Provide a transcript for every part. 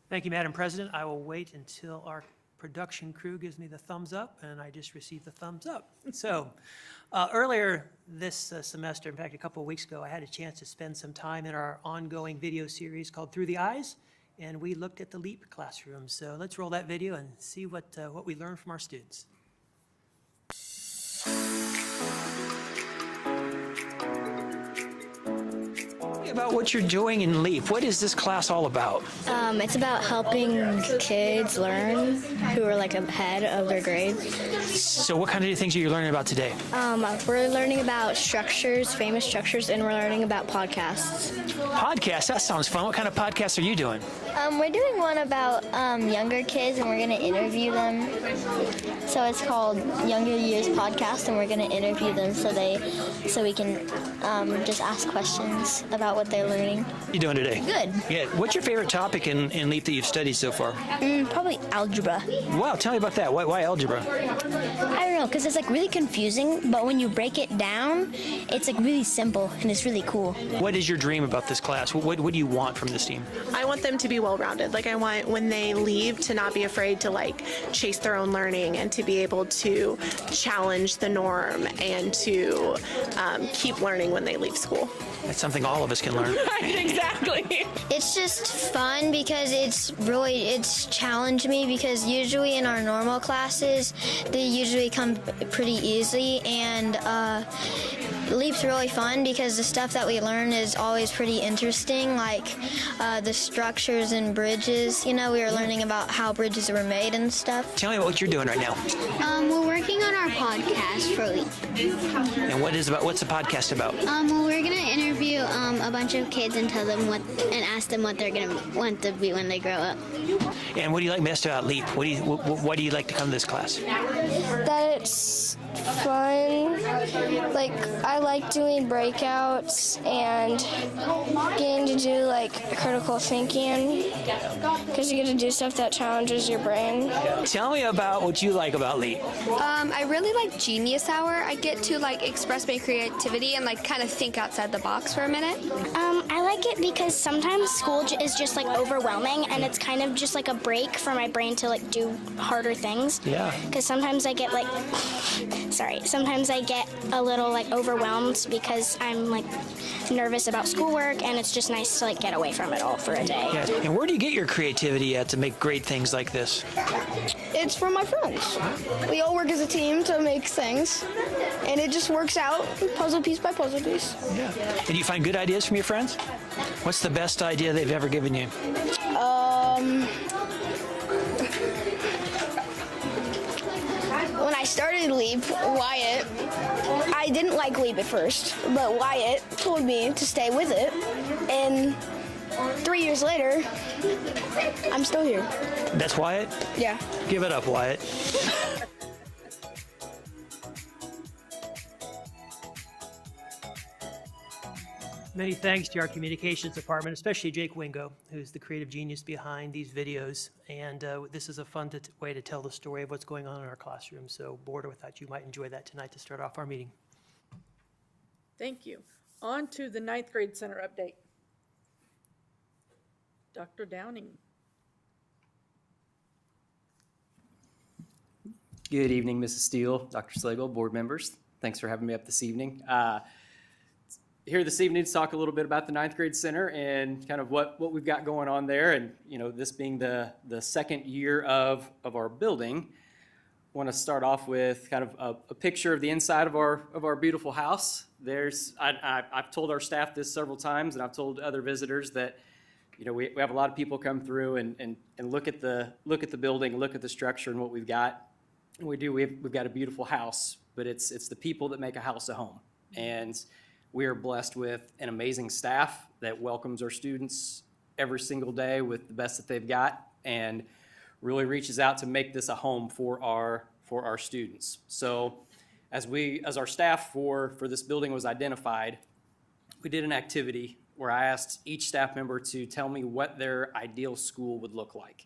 Thank you, Madam President. I will wait until our production crew gives me the thumbs up, and I just received the thumbs up. So earlier this semester, in fact, a couple of weeks ago, I had a chance to spend some time in our ongoing video series called Through the Eyes, and we looked at the LEAP classroom. So let's roll that video and see what we learned from our students. About what you're doing in LEAP. What is this class all about? It's about helping kids learn who are like ahead of their grade. So what kind of things are you learning about today? We're learning about structures, famous structures, and we're learning about podcasts. Podcasts? That sounds fun. What kind of podcasts are you doing? We're doing one about younger kids, and we're going to interview them. So it's called Younger Years Podcast, and we're going to interview them so we can just ask questions about what they're learning. What are you doing today? Good. Yeah. What's your favorite topic in LEAP that you've studied so far? Probably algebra. Wow. Tell me about that. Why algebra? I don't know, because it's like really confusing, but when you break it down, it's like really simple and it's really cool. What is your dream about this class? What do you want from this team? I want them to be well-rounded. Like I want when they leave to not be afraid to like chase their own learning and to be able to challenge the norm and to keep learning when they leave school. That's something all of us can learn. Exactly. It's just fun because it's challenged me because usually in our normal classes, they usually come pretty easy, and LEAP's really fun because the stuff that we learn is always pretty interesting, like the structures and bridges. You know, we were learning about how bridges were made and stuff. Tell me about what you're doing right now. We're working on our podcast for LEAP. And what's the podcast about? Well, we're gonna interview a bunch of kids and tell them and ask them what they're gonna want to be when they grow up. And what do you like best about LEAP? Why do you like to come to this class? That it's fun. Like, I like doing breakouts and getting to do like critical thinking because you get to do stuff that challenges your brain. Tell me about what you like about LEAP. I really like Genius Hour. I get to like express my creativity and like kind of think outside the box for a minute. I like it because sometimes school is just like overwhelming, and it's kind of just like a break for my brain to like do harder things. Yeah. Because sometimes I get sometimes I get a little like overwhelmed because I'm like nervous about schoolwork, and it's just nice to like get away from it all for a day. Yes. And where do you get your creativity at to make great things like this? It's from my friends. We all work as a team to make things, and it just works out puzzle piece by puzzle piece. Yeah. And you find good ideas from your friends? What's the best idea they've ever given you? When I started LEAP, Wyatt, I didn't like LEAP at first, but Wyatt told me to stay with it, and 3 years later, I'm still here. That's Wyatt? Yeah. Give it up, Wyatt. Many thanks to our communications department, especially Jake Wingo, who's the creative genius behind these videos. And this is a fun way to tell the story of what's going on in our classroom. So board, or without, you might enjoy that tonight to start off our meeting. Thank you. On to the 9th grade center update. Dr. Downing. Good evening, Mrs. Steele, Dr. Slagle, board members. Thanks for having me up this evening. Here this evening to talk a little bit about the 9th grade center and kind of what we've got going on there. And, you know, this being the second year of our building, I want to start off with kind of a picture of the inside of our beautiful house. I've told our staff this several times, and I've told other visitors that, you know, we have a lot of people come through and look at the building, look at the structure and what we've got. And we've got a beautiful house, but it's the people that make a house a home. And we are blessed with an amazing staff that welcomes our students every single day with the best that they've got and really reaches out to make this a home for our students. So as our staff for this building was identified, we did an activity where I asked each staff member to tell me what their ideal school would look like.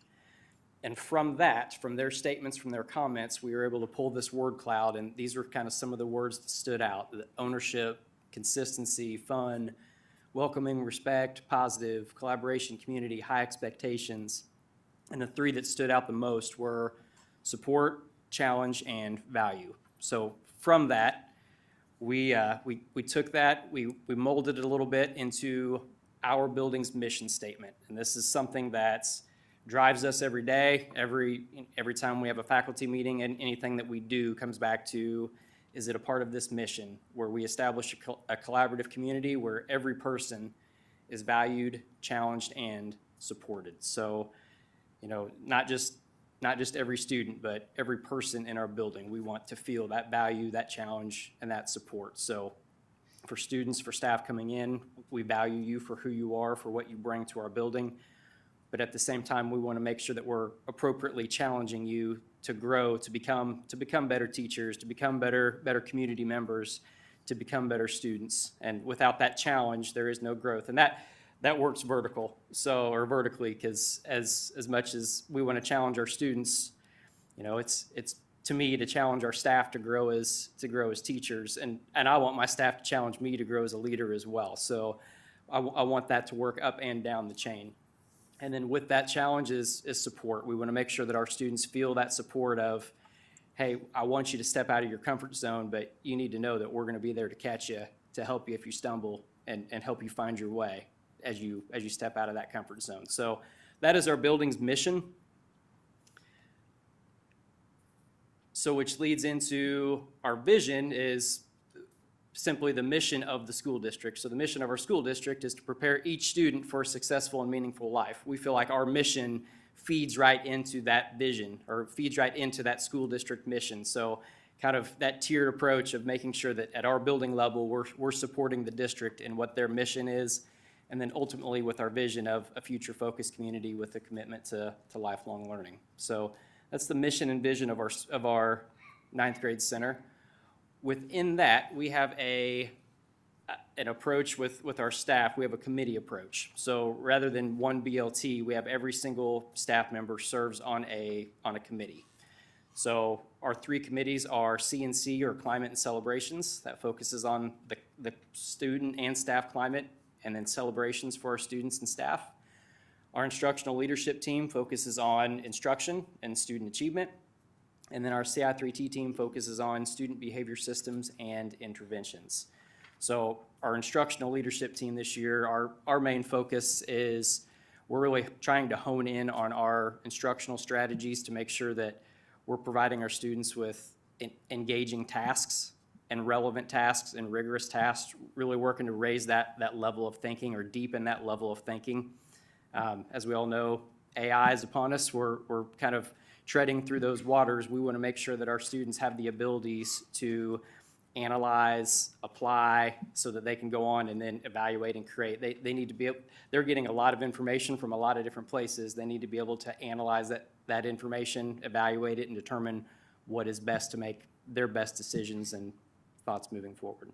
And from their statements, from their comments, we were able to pull this word cloud, and these were kind of some of the words that stood out: the ownership, consistency, fun, welcoming, respect, positive, collaboration, community, high expectations. And the three that stood out the most were support, challenge, and value. So from that, we took that, we molded it a little bit into our building's mission statement. And this is something that drives us every day, every time we have a faculty meeting, and anything that we do comes back to, is it a part of this mission where we establish a collaborative community where every person is valued, challenged, and supported. So, you know, not just every student, but every person in our building, we want to feel that value, that challenge, and that support. So for students, for staff coming in, we value you for who you are, for what you bring to our building. But at the same time, we want to make sure that we're appropriately challenging you to grow, to become better teachers, to become better community members, to become better students. And without that challenge, there is no growth. And that works vertically, because as much as we want to challenge our students, you know, it's to me to challenge our staff to grow as teachers, and I want my staff to challenge me to grow as a leader as well. So I want that to work up and down the chain. And then with that challenge is support. We want to make sure that our students feel that support of, hey, I want you to step out of your comfort zone, but you need to know that we're going to be there to catch you, to help you if you stumble, and help you find your way as you step out of that comfort zone. So that is our building's mission. So which leads into our vision is simply the mission of the school district. So the mission of our school district is to prepare each student for a successful and meaningful life. We feel like our mission feeds right into that vision, or feeds right into that school district mission. So kind of that tiered approach of making sure that at our building level, we're supporting the district in what their mission is, and then ultimately with our vision of a future-focused community with a commitment to lifelong learning. So that's the mission and vision of our ninth grade center. Within that, we have an approach with our staff. We have a committee approach. So rather than one BLT, we have every single staff member serves on a committee. So our three committees are C&C, or Climate and Celebrations, that focuses on the student and staff climate, and then celebrations for our students and staff. Our instructional leadership team focuses on instruction and student achievement. And then our CI3T team focuses on student behavior systems and interventions. So our instructional leadership team this year, our main focus is we're really trying to hone in on our instructional strategies to make sure that we're providing our students with engaging tasks and relevant tasks and rigorous tasks, really working to raise that level of thinking, or deepen that level of thinking. As we all know, AI is upon us. We're kind of treading through those waters. We want to make sure that our students have the abilities to analyze, apply, so that they can go on and then evaluate and create. They need to be able, they're getting a lot of information from a lot of different places. They need to be able to analyze that information, evaluate it, and determine what is best to make their best decisions and thoughts moving forward.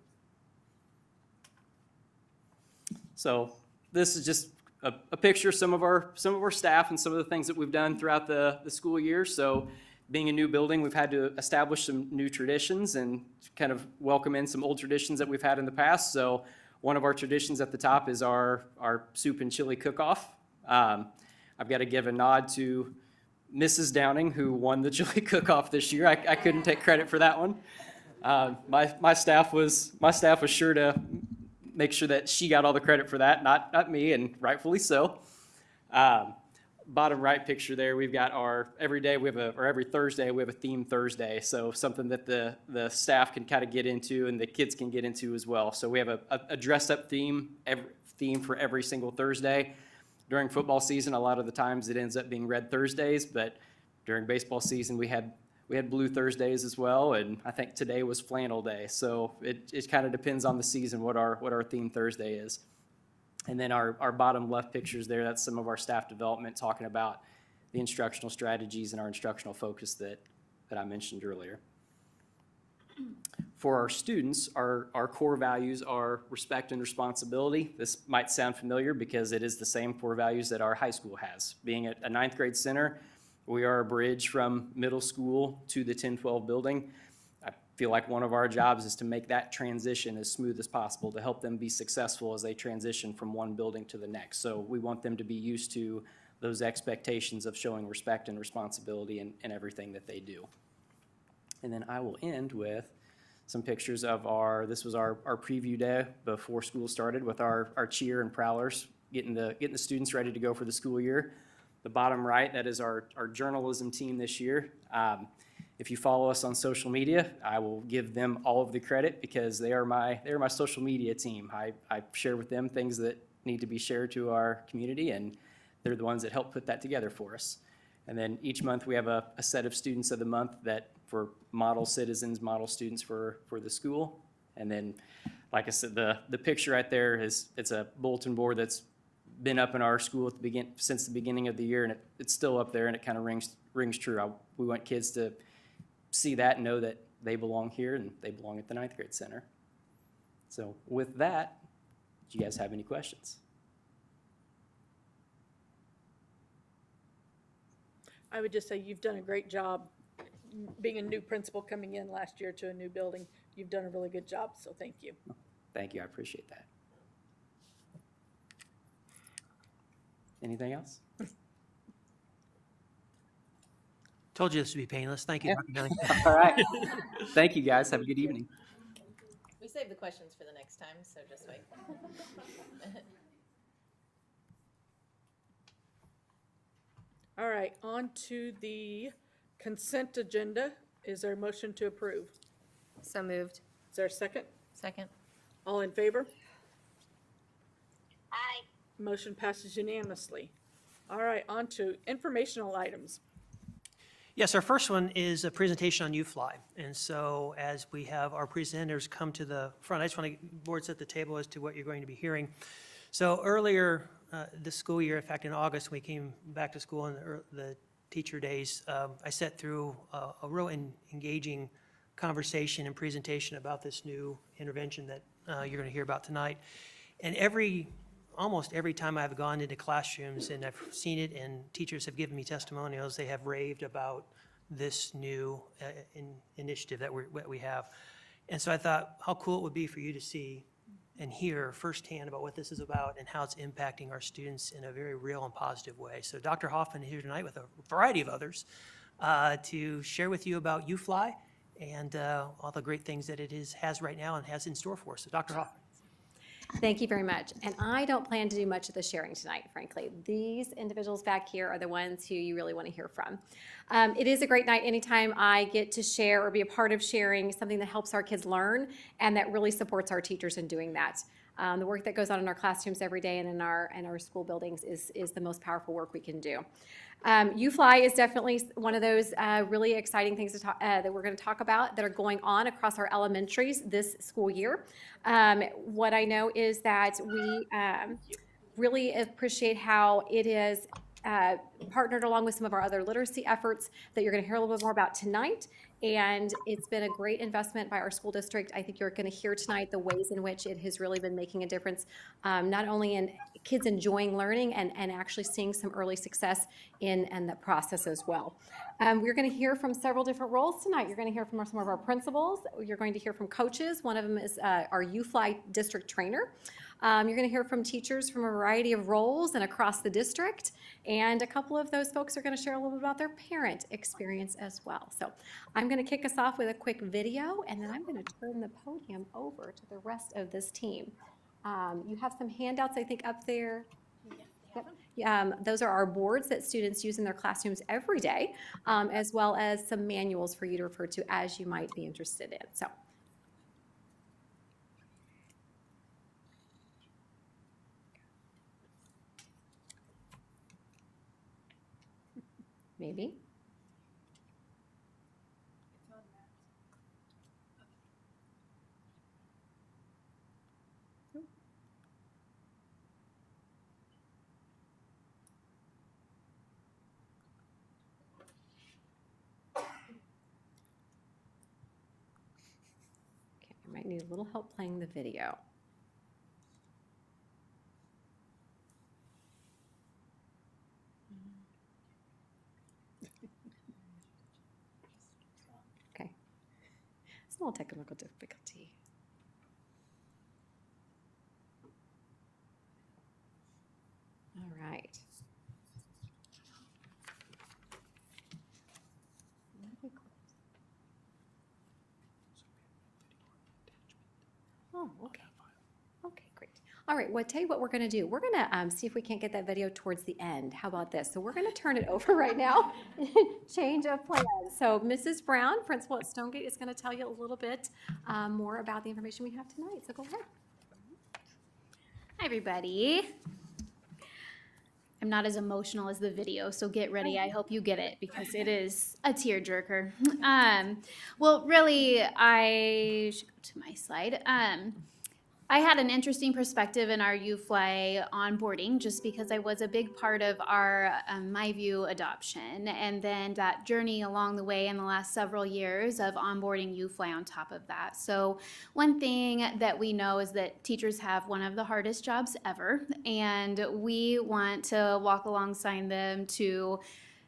So this is just a picture of some of our staff and some of the things that we've done throughout the school year. So being a new building, we've had to establish some new traditions and kind of welcome in some old traditions that we've had in the past. So one of our traditions at the top is our soup and chili cook-off. I've got to give a nod to Mrs. Downing, who won the chili cook-off this year. I couldn't take credit for that one. My staff was sure to make sure that she got all the credit for that, not me, and rightfully so. Bottom right picture there, we've got every Thursday we have a theme Thursday, so something that the staff can kind of get into and the kids can get into as well. So we have a dress-up theme for every single Thursday. During football season, a lot of the times it ends up being red Thursdays, but during baseball season we had blue Thursdays as well, and I think today was flannel day. So it kind of depends on the season what our theme Thursday is. And then our bottom left pictures there, that's some of our staff development talking about the instructional strategies and our instructional focus that I mentioned earlier. For our students, our core values are respect and responsibility. This might sound familiar because it is the same core values that our high school has. Being a ninth grade center, we are a bridge from middle school to the 10-12 building. I feel like one of our jobs is to make that transition as smooth as possible to help them be successful as they transition from one building to the next. So we want them to be used to those expectations of showing respect and responsibility in everything that they do. And then I will end with some pictures of this was our preview day before school started with our cheer and prowlers, getting the students ready to go for the school year. The bottom right, that is our journalism team this year. If you follow us on social media, I will give them all of the credit because they are my social media team. I share with them things that need to be shared to our community, and they're the ones that help put that together for us. And then each month we have a set of students of the month that for model citizens, model students for the school. And then, like I said, the picture right there it's a bulletin board that's been up in our school since the beginning of the year, and it's still up there, and it kind of rings true. We want kids to see that and know that they belong here and they belong at the ninth grade center. So with that, do you guys have any questions? I would just say you've done a great job being a new principal coming in last year to a new building. You've done a really good job, so thank you. Thank you, I appreciate that. Anything else? Told you this would be painless. Thank you, Dr. Milling. All right. Thank you, guys. Have a good evening. We saved the questions for the next time, so just wait. All right, on to the consent agenda. Is there a motion to approve? So moved. Is there a second? Second. All in favor? Aye. Motion passes unanimously. All right, on to informational items. Yes, our first one is a presentation on UFly. And so as we have our presenters come to the front, I just want to board set the table as to what you're going to be hearing. So earlier this school year, in fact, in August, we came back to school in the teacher days. I sat through a real engaging conversation and presentation about this new intervention that you're going to hear about tonight. And almost every time I've gone into classrooms and I've seen it and teachers have given me testimonials, they have raved about this new initiative that we have. And so I thought how cool it would be for you to see and hear firsthand about what this is about and how it's impacting our students in a very real and positive way. So Dr. Hoffman is here tonight with a variety of others to share with you about UFly and all the great things that it has right now and has in store for us. So Dr. Hoffman. Thank you very much. And I don't plan to do much of the sharing tonight, frankly. These individuals back here are the ones who you really want to hear from. It is a great night anytime I get to share or be a part of sharing something that helps our kids learn and that really supports our teachers in doing that. The work that goes on in our classrooms every day and in our school buildings is the most powerful work we can do. UFly is definitely one of those really exciting things that we're going to talk about that are going on across our elementaries this school year. What I know is that we really appreciate how it is partnered along with some of our other literacy efforts that you're going to hear a little bit more about tonight. And it's been a great investment by our school district. I think you're going to hear tonight the ways in which it has really been making a difference, not only in kids enjoying learning and actually seeing some early success in the process as well. We're going to hear from several different roles tonight. You're going to hear from some of our principals. You're going to hear from coaches. One of them is our UFly district trainer. You're going to hear from teachers from a variety of roles and across the district. And a couple of those folks are going to share a little bit about their parent experience as well. So I'm going to kick us off with a quick video, and then I'm going to turn the podium over to the rest of this team. You have some handouts, I think, up there. Yep. Those are our boards that students use in their classrooms every day, as well as some manuals for you to refer to as you might be interested in. So. Maybe. Okay, I might need a little help playing the video. Okay, it's a little technical difficulty. All right. Oh, okay. Okay, great. All right, well, tell you what we're going to do. We're going to see if we can't get that video towards the end. How about this? So we're going to turn it over right now. Change of plans. So Mrs. Brown, principal at Stonegate, is going to tell you a little bit more about the information we have tonight. So go ahead. Hi, everybody. I'm not as emotional as the video, so get ready. I hope you get it because it is a tearjerker. Well, really, I should go to my slide. I had an interesting perspective in our UFly onboarding just because I was a big part of our MyView adoption, and then that journey along the way in the last several years of onboarding UFly on top of that. So one thing that we know is that teachers have one of the hardest jobs ever, and we want to walk alongside them to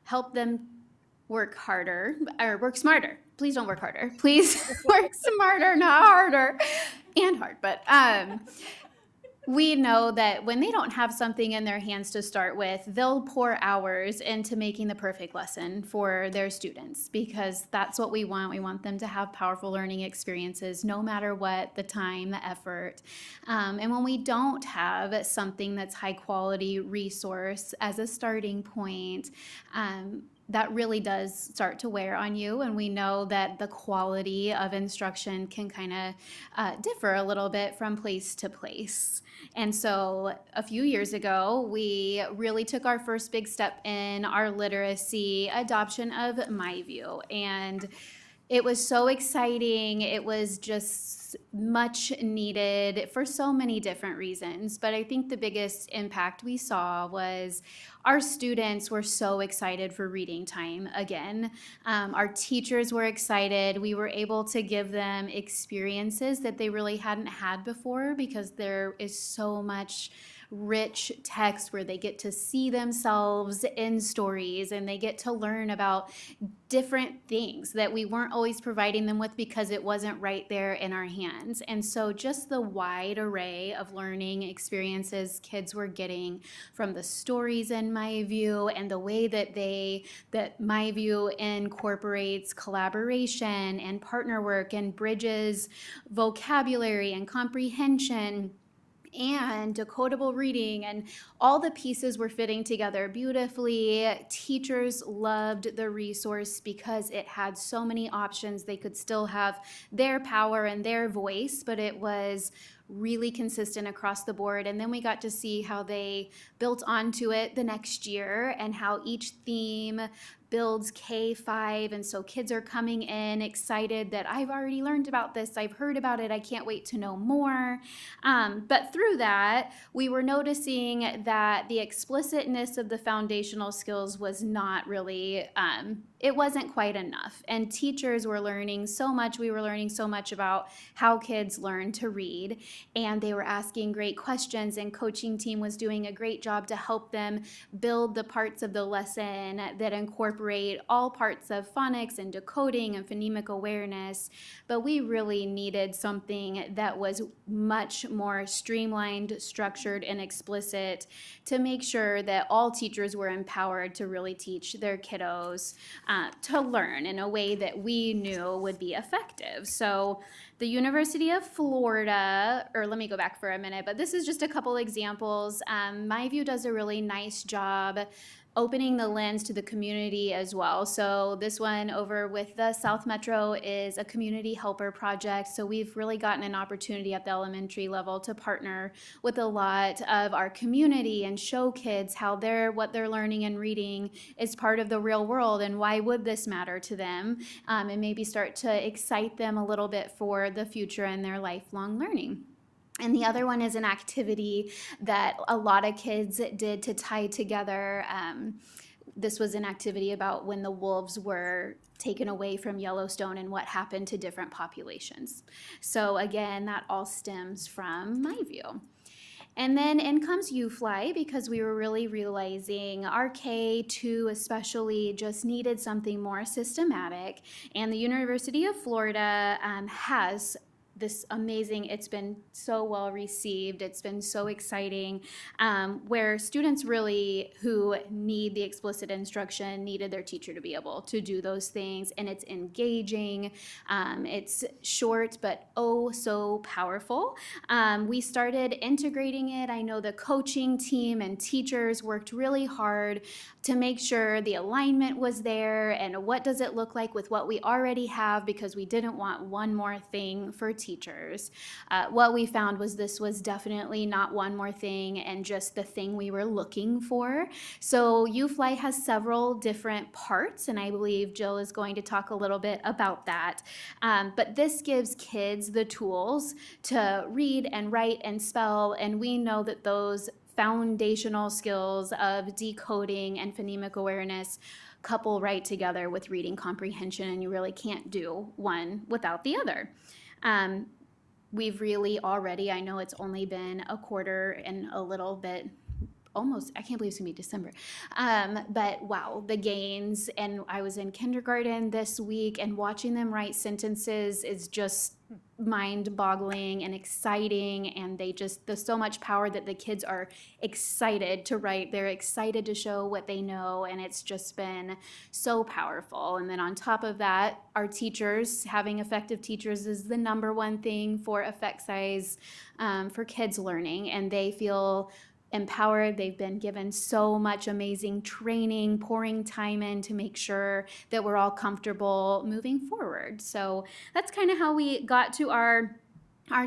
help them work harder, or work smarter. Please don't work harder. Please work smarter, not harder. And hard, but we know that when they don't have something in their hands to start with, they'll pour hours into making the perfect lesson for their students because that's what we want. We want them to have powerful learning experiences no matter what the time, the effort. And when we don't have something that's high quality resource as a starting point, that really does start to wear on you, and we know that the quality of instruction can kind of differ a little bit from place to place. And so a few years ago, we really took our first big step in our literacy adoption of MyView, and it was so exciting. It was just much needed for so many different reasons. But I think the biggest impact we saw was our students were so excited for reading time again. Our teachers were excited. We were able to give them experiences that they really hadn't had before because there is so much rich text where they get to see themselves in stories and they get to learn about different things that we weren't always providing them with because it wasn't right there in our hands. And so just the wide array of learning experiences kids were getting from the stories in MyView and the way that MyView incorporates collaboration and partner work and bridges vocabulary and comprehension and decodable reading, and all the pieces were fitting together beautifully. Teachers loved the resource because it had so many options. They could still have their power and their voice, but it was really consistent across the board. And then we got to see how they built onto it the next year and how each theme builds K-5, and so kids are coming in excited that I've already learned about this, I've heard about it, I can't wait to know more. But through that, we were noticing that the explicitness of the foundational skills was not really, it wasn't quite enough. And teachers were learning so much, we were learning so much about how kids learn to read, and they were asking great questions, and coaching team was doing a great job to help them build the parts of the lesson that incorporate all parts of phonics and decoding and phonemic awareness, but we really needed something that was much more streamlined, structured, and explicit to make sure that all teachers were empowered to really teach their kiddos to learn in a way that we knew would be effective. So the University of Florida, or let me go back for a minute, but this is just a couple examples. MyView does a really nice job opening the lens to the community as well. So this one over with the South Metro is a community helper project. So we've really gotten an opportunity at the elementary level to partner with a lot of our community and show kids how what they're learning and reading is part of the real world and why would this matter to them, and maybe start to excite them a little bit for the future and their lifelong learning. And the other one is an activity that a lot of kids did to tie together. This was an activity about when the wolves were taken away from Yellowstone and what happened to different populations. So again, that all stems from MyView. And then in comes UFly, because we were really realizing our K2 especially just needed something more systematic. And the University of Florida has this amazing, it's been so well received, it's been so exciting, where students really who need the explicit instruction needed their teacher to be able to do those things, and it's engaging, it's short but oh so powerful. We started integrating it. I know the coaching team and teachers worked really hard to make sure the alignment was there and what does it look like with what we already have, because we didn't want one more thing for teachers. What we found was this was definitely not one more thing and just the thing we were looking for. So UFly has several different parts, and I believe Jill is going to talk a little bit about that. But this gives kids the tools to read and write and spell, and we know that those foundational skills of decoding and phonemic awareness couple right together with reading comprehension, and you really can't do one without the other. We've really already, I know it's only been a quarter and a little bit, almost, I can't believe it's gonna be December. But wow, the gains, and I was in kindergarten this week, and watching them write sentences is just mind-boggling and exciting, and there's so much power that the kids are excited to write. They're excited to show what they know, and it's just been so powerful. And then on top of that, our teachers, having effective teachers is the number one thing for effect size for kids learning, and they feel empowered. They've been given so much amazing training, pouring time in to make sure that we're all comfortable moving forward. So that's kind of how we got to our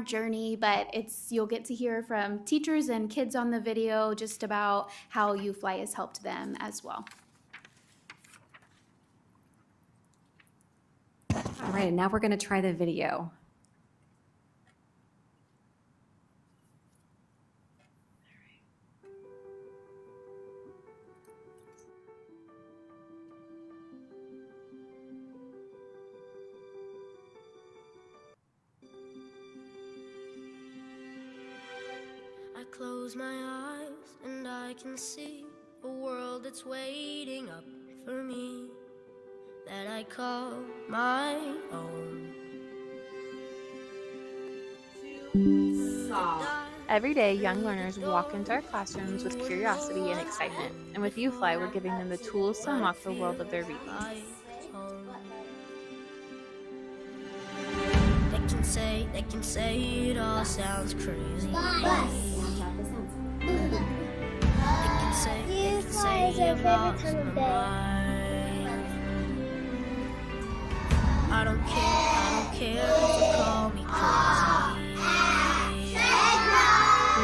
journey, but you'll get to hear from teachers and kids on the video just about how UFly has helped them as well. All right, and now we're going to try the video. I close my eyes and I can see a world that's waiting up for me, that I call my own. Every day, young learners walk into our classrooms with curiosity and excitement, and with UFly, we're giving them the tools to unlock the world of their reading. They can say it all sounds crazy. They can say I've lost my mind. I don't care if you call me crazy.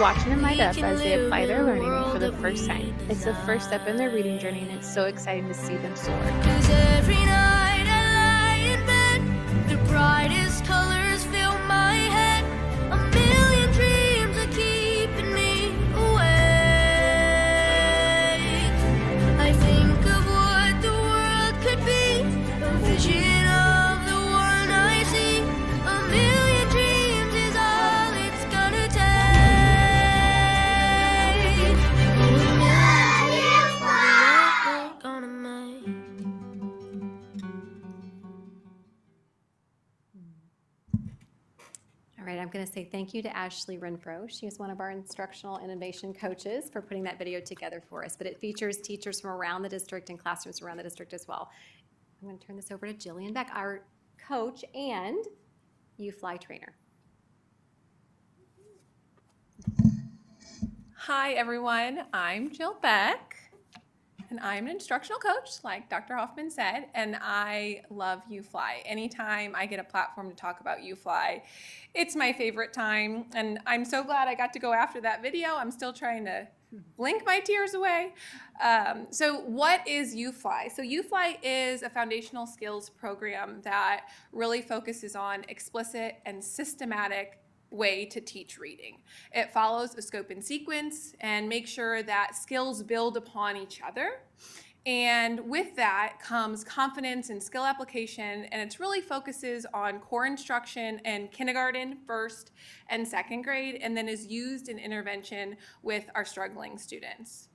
Watching them light up as they apply their learning for the first time. It's the first step in their reading journey, and it's so exciting to see them soar. 'Cause every night I lie in bed, the brightest colors fill my head. A million dreams are keeping me awake. I think of what the world could be, a vision of the one I see. A million dreams is all it's gonna take. A million dreams we're gonna make. All right, I'm going to say thank you to Ashley Renfro. She is one of our instructional innovation coaches for putting that video together for us, but it features teachers from around the district and classrooms around the district as well. I'm going to turn this over to Jillian Beck, our coach and UFly trainer. Hi everyone, I'm Jill Beck, and I'm an instructional coach, like Dr. Hoffman said, and I love UFly. Anytime I get a platform to talk about UFly, it's my favorite time, and I'm so glad I got to go after that video. I'm still trying to blink my tears away. So what is UFly? So UFly is a foundational skills program that really focuses on explicit and systematic way to teach reading. It follows a scope and sequence and makes sure that skills build upon each other. And with that comes confidence and skill application, and it really focuses on core instruction in kindergarten, first and second grade, and then is used in intervention with our struggling students.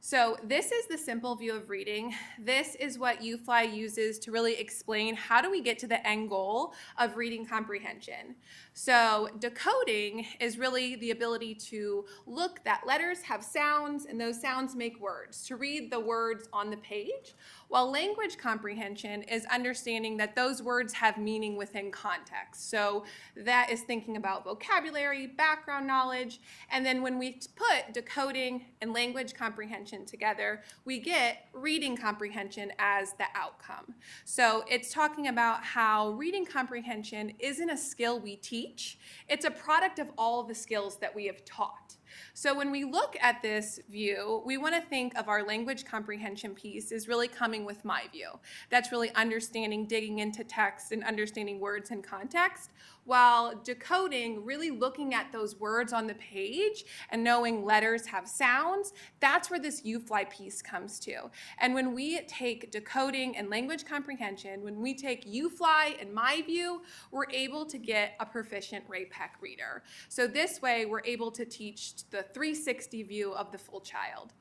So this is the simple view of reading. This is what UFly uses to really explain how do we get to the end goal of reading comprehension. So decoding is really the ability to look that letters have sounds and those sounds make words, to read the words on the page, while language comprehension is understanding that those words have meaning within context. So that is thinking about vocabulary, background knowledge, and then when we put decoding and language comprehension together, we get reading comprehension as the outcome. So it's talking about how reading comprehension isn't a skill we teach, it's a product of all of the skills that we have taught. So when we look at this view, we want to think of our language comprehension piece as really coming with my view. That's really understanding, digging into text and understanding words in context, while decoding, really looking at those words on the page and knowing letters have sounds. That's where this UFly piece comes to. And when we take decoding and language comprehension, when we take UFly and my view, we're able to get a proficient RAPEC reader. So this way, we're able to teach the 360 view of the full child.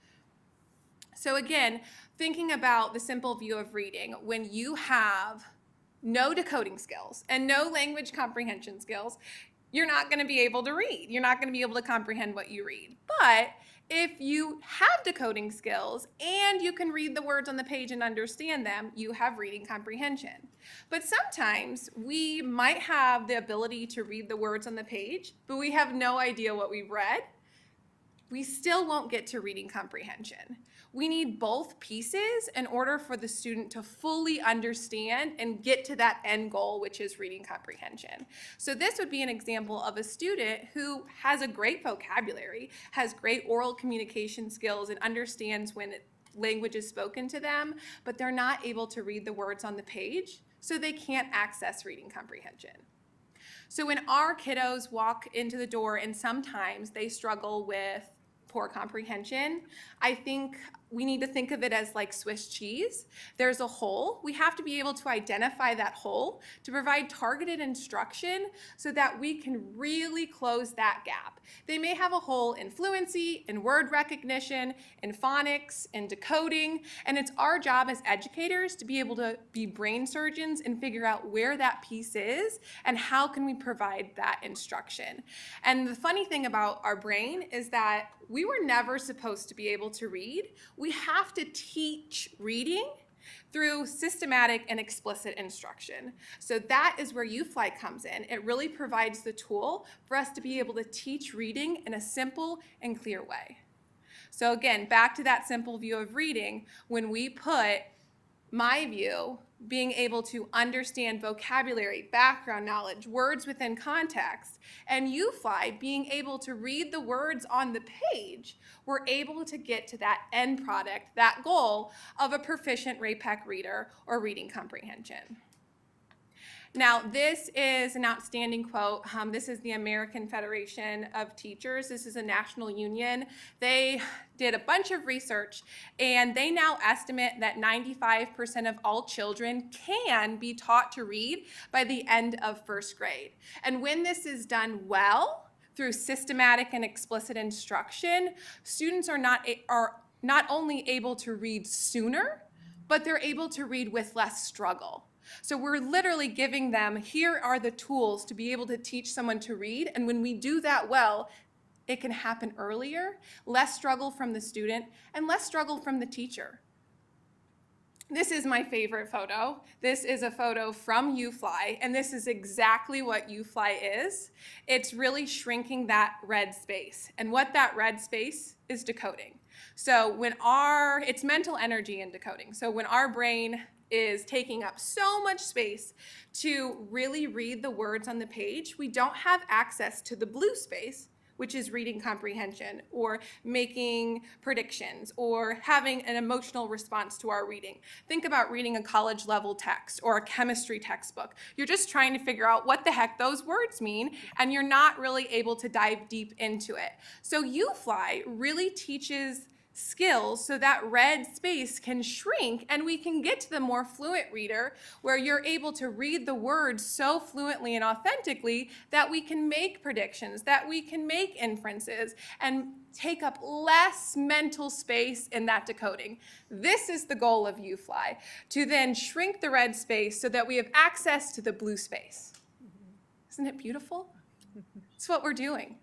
So again, thinking about the simple view of reading, when you have no decoding skills and no language comprehension skills, you're not going to be able to read. You're not going to be able to comprehend what you read. But if you have decoding skills and you can read the words on the page and understand them, you have reading comprehension. But sometimes we might have the ability to read the words on the page, but we have no idea what we've read. We still won't get to reading comprehension. We need both pieces in order for the student to fully understand and get to that end goal, which is reading comprehension. So this would be an example of a student who has a great vocabulary, has great oral communication skills, and understands when language is spoken to them, but they're not able to read the words on the page, so they can't access reading comprehension. So when our kiddos walk into the door and sometimes they struggle with poor comprehension, I think we need to think of it as like Swiss cheese. There's a hole. We have to be able to identify that hole to provide targeted instruction so that we can really close that gap. They may have a hole in fluency, in word recognition, in phonics, in decoding, and it's our job as educators to be able to be brain surgeons and figure out where that piece is and how can we provide that instruction. And the funny thing about our brain is that we were never supposed to be able to read. We have to teach reading through systematic and explicit instruction. So that is where UFly comes in. It really provides the tool for us to be able to teach reading in a simple and clear way. So again, back to that simple view of reading, when we put my view, being able to understand vocabulary, background knowledge, words within context, and UFly being able to read the words on the page, we're able to get to that end product, that goal of a proficient RAPEC reader or reading comprehension. Now, this is an outstanding quote. This is the American Federation of Teachers. This is a national union. They did a bunch of research, and they now estimate that 95% of all children can be taught to read by the end of first grade. And when this is done well, through systematic and explicit instruction, students are not only able to read sooner, but they're able to read with less struggle. So we're literally giving them, here are the tools to be able to teach someone to read, and when we do that well, it can happen earlier, less struggle from the student, and less struggle from the teacher. This is my favorite photo. This is a photo from UFly, and this is exactly what UFly is. It's really shrinking that red space, and what that red space is decoding. So it's mental energy in decoding. So when our brain is taking up so much space to really read the words on the page, we don't have access to the blue space, which is reading comprehension or making predictions or having an emotional response to our reading. Think about reading a college level text or a chemistry textbook. You're just trying to figure out what the heck those words mean, and you're not really able to dive deep into it. So UFly really teaches skills so that red space can shrink and we can get to the more fluent reader where you're able to read the words so fluently and authentically that we can make predictions, that we can make inferences and take up less mental space in that decoding. This is the goal of UFly, to then shrink the red space so that we have access to the blue space. Isn't it beautiful? It's what we're doing.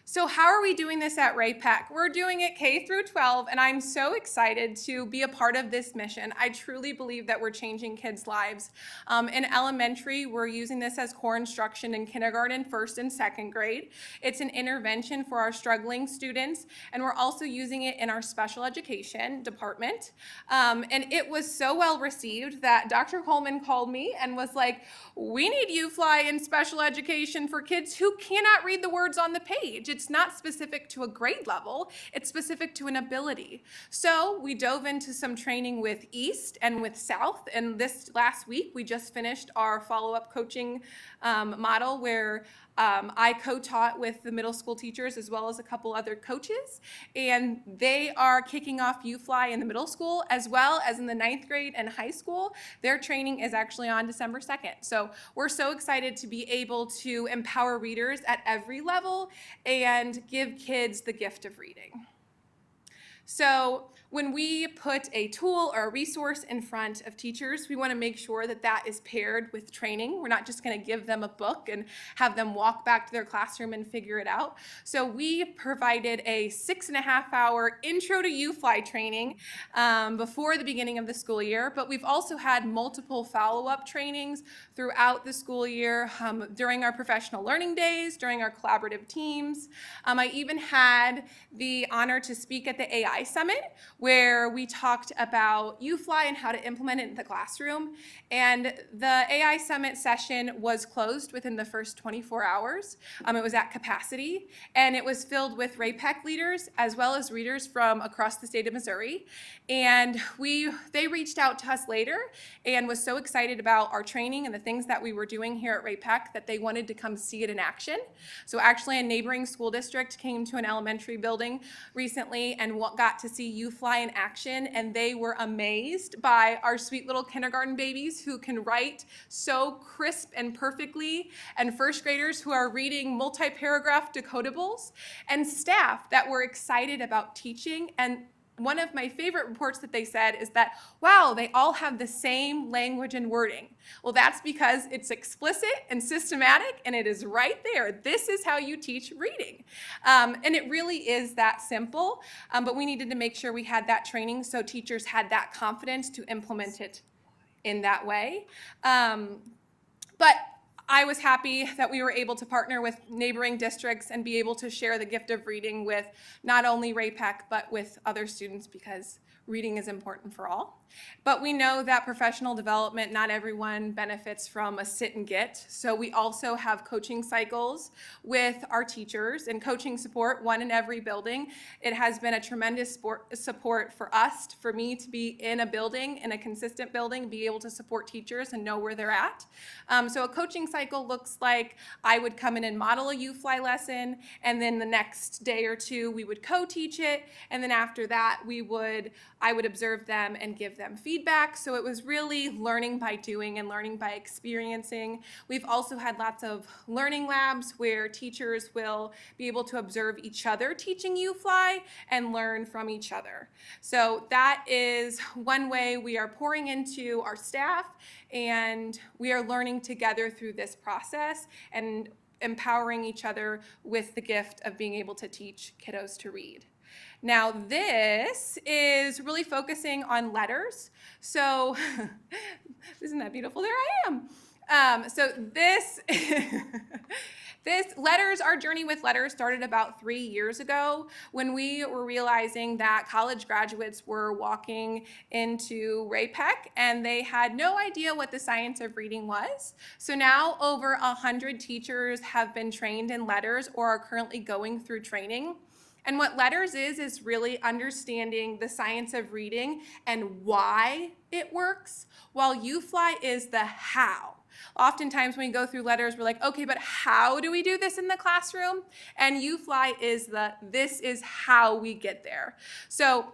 So how are we doing this at Ray-Pec? We're doing it K through 12, and I'm so excited to be a part of this mission. I truly believe that we're changing kids' lives. In elementary, we're using this as core instruction in kindergarten, first and second grade. It's an intervention for our struggling students, and we're also using it in our special education department. And it was so well received that Dr. Coleman called me and was like, we need UFly in special education for kids who cannot read the words on the page. It's not specific to a grade level, it's specific to an ability. So we dove into some training with East and with South, and this last week we just finished our follow-up coaching model where I co-taught with the middle school teachers as well as a couple other coaches, and they are kicking off UFly in the middle school as well as in the 9th grade and high school. Their training is actually on December 2nd. So we're so excited to be able to empower readers at every level and give kids the gift of reading. So when we put a tool or a resource in front of teachers, we want to make sure that that is paired with training. We're not just going to give them a book and have them walk back to their classroom and figure it out. So we provided a 6.5-hour intro to UFly training before the beginning of the school year, but we've also had multiple follow-up trainings throughout the school year during our professional learning days, during our collaborative teams. I even had the honor to speak at the AI Summit, where we talked about UFly and how to implement it in the classroom. And the AI Summit session was closed within the first 24 hours. It was at capacity, and it was filled with Ray-Pec leaders as well as readers from across the state of Missouri. And they reached out to us later and was so excited about our training and the things that we were doing here at Ray-Pec that they wanted to come see it in action. So actually a neighboring school district came to an elementary building recently and got to see UFly in action, and they were amazed by our sweet little kindergarten babies who can write so crisp and perfectly, and first graders who are reading multi-paragraph decodables, and staff that were excited about teaching. And one of my favorite reports that they said is that, wow, they all have the same language and wording. Well, that's because it's explicit and systematic, and it is right there. This is how you teach reading. And it really is that simple, but we needed to make sure we had that training so teachers had that confidence to implement it in that way. But I was happy that we were able to partner with neighboring districts and be able to share the gift of reading with not only Ray-Pec, but with other students, because reading is important for all. But we know that professional development, not everyone benefits from a sit and get. So we also have coaching cycles with our teachers and coaching support, one in every building. It has been a tremendous support for us, for me to be in a building, in a consistent building, be able to support teachers and know where they're at. So a coaching cycle looks like I would come in and model a UFly lesson, and then the next day or two we would co-teach it, and then after that I would observe them and give them feedback. So it was really learning by doing and learning by experiencing. We've also had lots of learning labs where teachers will be able to observe each other teaching UFly and learn from each other. So that is one way we are pouring into our staff, and we are learning together through this process and empowering each other with the gift of being able to teach kiddos to read. Now this is really focusing on letters. So isn't that beautiful? There I am. So this our journey with letters started about 3 years ago when we were realizing that college graduates were walking into Ray-Pec and they had no idea what the science of reading was. So now over 100 teachers have been trained in letters or are currently going through training. And what letters is really understanding the science of reading and why it works, while UFly is the how. Oftentimes when we go through letters, we're like, okay, but how do we do this in the classroom? And UFly is this is how we get there. So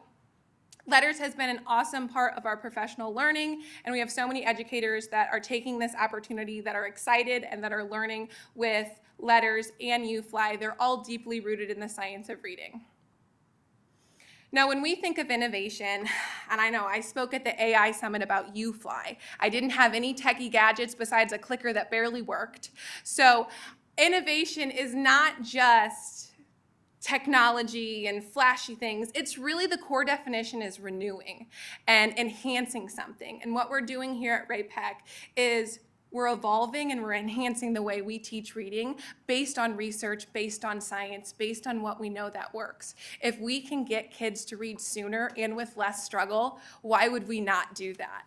Letters has been an awesome part of our professional learning, and we have so many educators that are taking this opportunity, that are excited, and that are learning with Letters and UFly. They're all deeply rooted in the science of reading. Now, when we think of innovation, and I know I spoke at the AI Summit about UFly. I didn't have any techie gadgets besides a clicker that barely worked. So innovation is not just technology and flashy things. It's really, the core definition is renewing and enhancing something. And what we're doing here at RAPEC is we're evolving and we're enhancing the way we teach reading based on research, based on science, based on what we know that works. If we can get kids to read sooner and with less struggle, why would we not do that?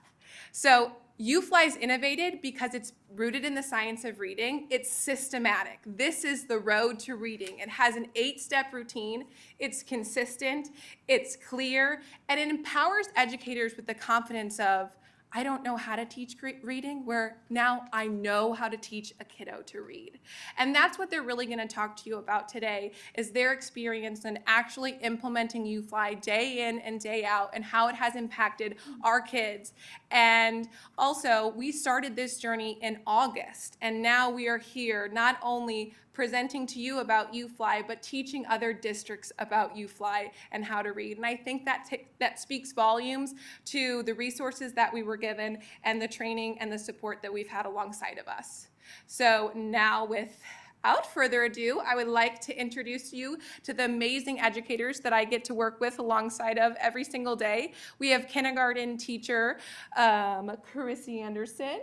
So UFly is innovated because it's rooted in the science of reading. It's systematic. This is the road to reading. It has an 8-step routine. It's consistent, it's clear, and it empowers educators with the confidence of, I don't know how to teach reading, where now I know how to teach a kiddo to read. And that's what they're really going to talk to you about today, is their experience in actually implementing UFly day in and day out and how it has impacted our kids. And also, we started this journey in August, and now we are here not only presenting to you about UFly, but teaching other districts about UFly and how to read. And I think that speaks volumes to the resources that we were given and the training and the support that we've had alongside of us. So now, without further ado, I would like to introduce you to the amazing educators that I get to work with alongside of every single day. We have kindergarten teacher Carissy Anderson.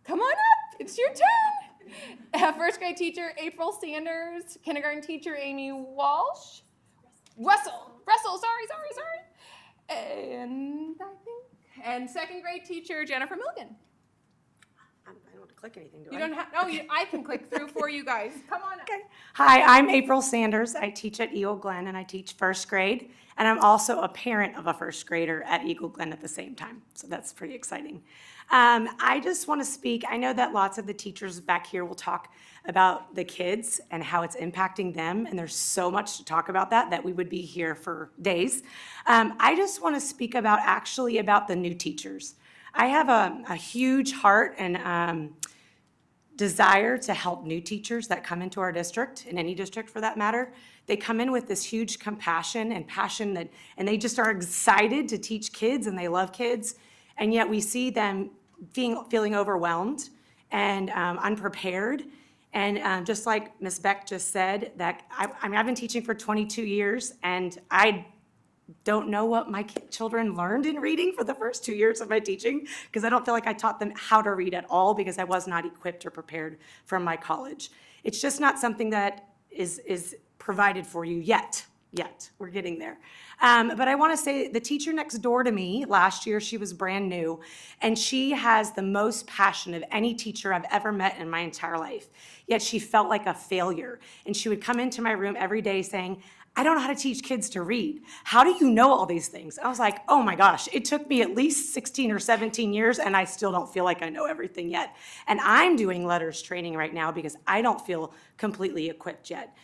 Come on up, it's your turn. First grade teacher April Sanders, kindergarten teacher Amy Walsh, Russell, sorry. And second grade teacher Jennifer Milligan. I don't have to click anything, do You I? don't have, I can click through for you guys. Come on up. Okay. Hi, I'm April Sanders. I teach at Eagle Glen and I teach first grade. And I'm also a parent of a first grader at Eagle Glen at the same time. So that's pretty exciting. I just want to speak. I know that lots of the teachers back here will talk about the kids and how it's impacting them. And there's so much to talk about that we would be here for days. I just want to speak about the new teachers. I have a huge heart and desire to help new teachers that come into our district, in any district for that matter. They come in with this huge compassion and passion and they just are excited to teach kids and they love kids. And yet we see them feeling overwhelmed and unprepared. And just like Ms. Beck just said, that I've been teaching for 22 years and I don't know what my children learned in reading for the first 2 years of my teaching, because I don't feel like I taught them how to read at all because I was not equipped or prepared from my college. It's just not something that is provided for you yet. We're getting there. But I want to say the teacher next door to me last year, she was brand new, and she has the most passion of any teacher I've ever met in my entire life. Yet she felt like a failure. And she would come into my room every day saying, I don't know how to teach kids to read. How do you know all these things? I was like, oh my gosh, it took me at least 16 or 17 years and I still don't feel like I know everything yet. And I'm doing letters training right now because I don't feel completely equipped yet.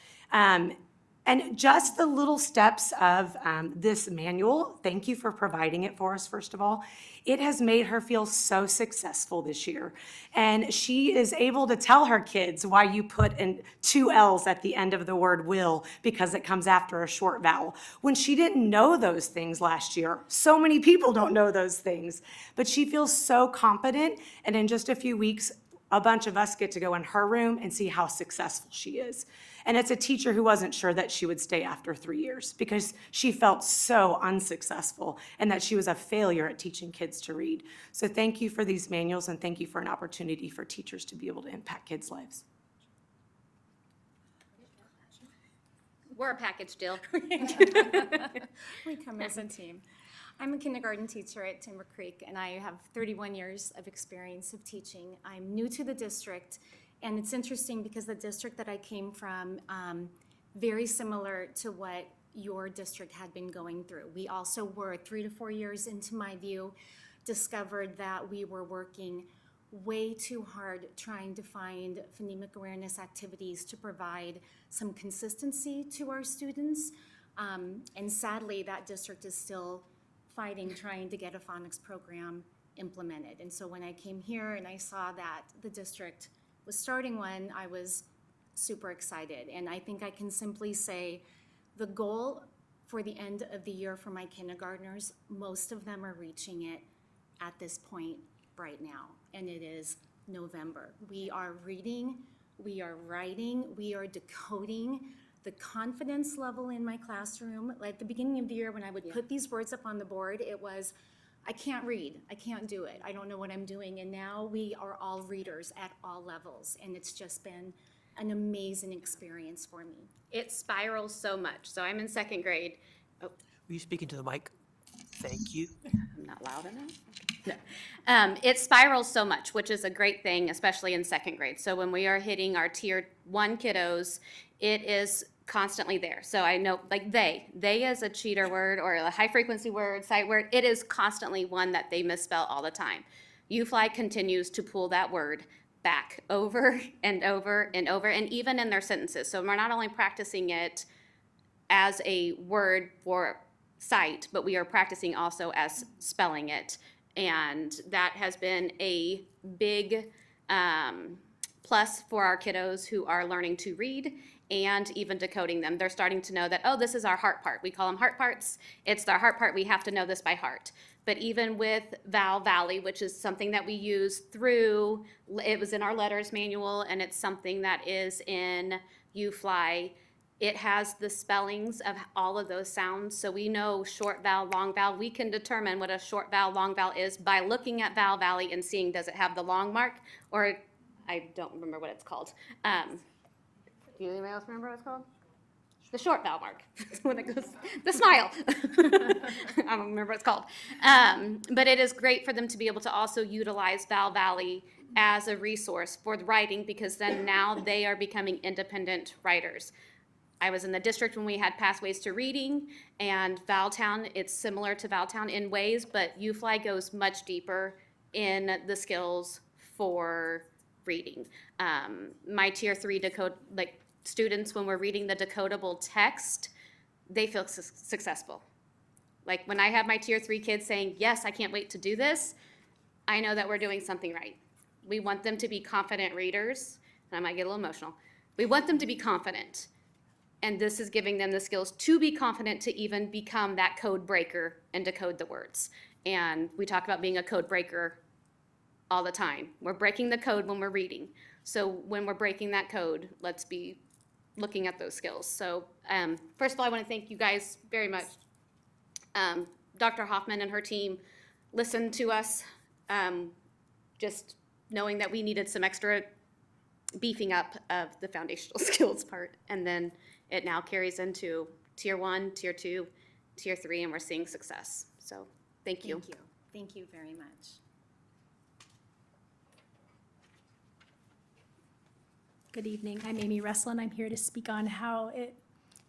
And just the little steps of this manual, thank you for providing it for us, first of all. It has made her feel so successful this year. And she is able to tell her kids why you put in 2 L's at the end of the word will, because it comes after a short vowel. When she didn't know those things last year, so many people don't know those things. But she feels so confident, and in just a few weeks, a bunch of us get to go in her room and see how successful she is. And it's a teacher who wasn't sure that she would stay after 3 years because she felt so unsuccessful and that she was a failure at teaching kids to read. So thank you for these manuals and thank you for an opportunity for teachers to be able to impact kids' lives. We're a package deal. We come as a team. I'm a kindergarten teacher at Timber Creek, and I have 31 years of experience of teaching. I'm new to the district, and it's interesting because the district that I came from, very similar to what your district had been going through. We also were 3 to 4 years into my view, discovered that we were working way too hard trying to find phonemic awareness activities to provide some consistency to our students. And sadly, that district is still fighting, trying to get a phonics program implemented. And so when I came here and I saw that the district was starting one, I was super excited. And I think I can simply say the goal for the end of the year for my kindergartners, most of them are reaching it at this point right now, and it is November. We are reading, we are writing, we are decoding. The confidence level in my classroom, like at the beginning of the year when I would put these words up on the board, it was, I can't read, I can't do it, I don't know what I'm doing. And now we are all readers at all levels, and it's just been an amazing experience for me. It spirals so much. So I'm in second grade. Oh, Were you speaking to the mic? Thank you. I'm not loud enough. No. It spirals so much, which is a great thing, especially in second grade. So when we are hitting our tier 1 kiddos, it is constantly there. So I know, like they is a cheater word or a high frequency word, sight word. It is constantly one that they misspell all the time. UFly continues to pull that word back over and over and over, and even in their sentences. So we're not only practicing it as a word for sight, but we are practicing also as spelling it. And that has been a big plus for our kiddos who are learning to read and even decoding them. They're starting to know that, oh, this is our heart part. We call them heart parts. It's their heart part. We have to know this by heart. But even with Val Valley, which is something that we use through, it was in our letters manual, and it's something that is in UFly, it has the spellings of all of those sounds. So we know short vowel, long vowel. We can determine what a short vowel, long vowel is by looking at Val Valley and seeing, does it have the long mark, or I don't remember what it's called. Do anybody else remember what it's called? The short vowel mark. When it goes, the smile. I don't remember what it's called. But it is great for them to be able to also utilize Val Valley as a resource for the writing, because then now they are becoming independent writers. I was in the district when we had Pathways to Reading, and Valtown, it's similar to Valtown in ways, but UFly goes much deeper in the skills for reading. My tier 3 decode, like students, when we're reading the decodable text, they feel successful. Like when I have my tier 3 kids saying, yes, I can't wait to do this, I know that we're doing something right. We want them to be confident readers, and I might get a little emotional. We want them to be confident. And this is giving them the skills to be confident to even become that code breaker and decode the words. And we talk about being a code breaker all the time. We're breaking the code when we're reading. So when we're breaking that code, let's be looking at those skills. So first of all, I want to thank you guys very much. Dr. Hoffman and her team listened to us, just knowing that we needed some extra beefing up of the foundational skills part. And then it now carries into tier 1, tier 2, tier 3, and we're seeing success. So thank you. Thank you. Thank you very much. Good evening. I'm Amy Russell, and I'm here to speak on how it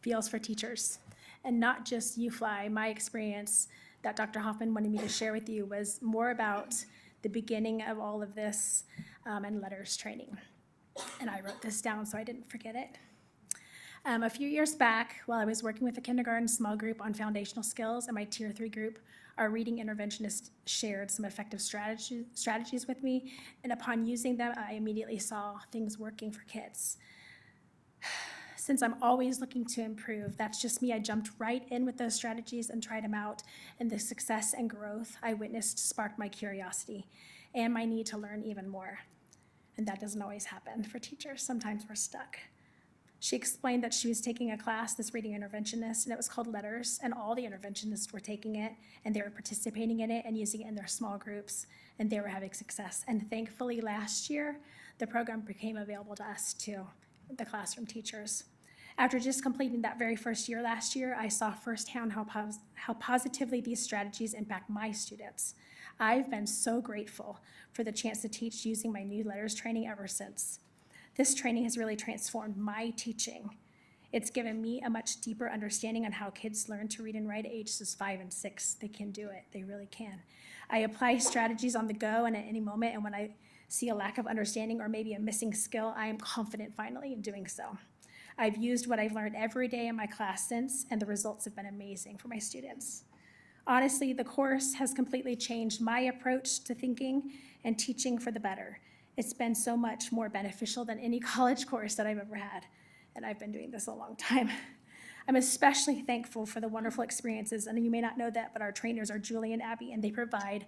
feels for teachers, and not just UFly. My experience that Dr. Hoffman wanted me to share with you was more about the beginning of all of this and letters training. And I wrote this down so I didn't forget it. A few years back, while I was working with a kindergarten small group on foundational skills and my tier 3 group, our reading interventionist shared some effective strategies with me, and upon using them, I immediately saw things working for kids. Since I'm always looking to improve, that's just me. I jumped right in with those strategies and tried them out, and the success and growth I witnessed sparked my curiosity and my need to learn even more. And that doesn't always happen for teachers. Sometimes we're stuck. She explained that she was taking a class, this reading interventionist, and it was called Letters, and all the interventionists were taking it, and they were participating in it and using it in their small groups, and they were having success. And thankfully, last year, the program became available to us too, the classroom teachers. After just completing that very first year last year, I saw firsthand how positively these strategies impact my students. I've been so grateful for the chance to teach using my new letters training ever since. This training has really transformed my teaching. It's given me a much deeper understanding on how kids learn to read and write at ages 5 and 6. They can do it, they really can. I apply strategies on the go and at any moment, and when I see a lack of understanding or maybe a missing skill, I am confident finally in doing so. I've used what I've learned every day in my class since, and the results have been amazing for my students. Honestly, the course has completely changed my approach to thinking and teaching for the better. It's been so much more beneficial than any college course that I've ever had, and I've been doing this a long time. I'm especially thankful for the wonderful experiences, and you may not know that, but our trainers are Julie and Abby, and they provide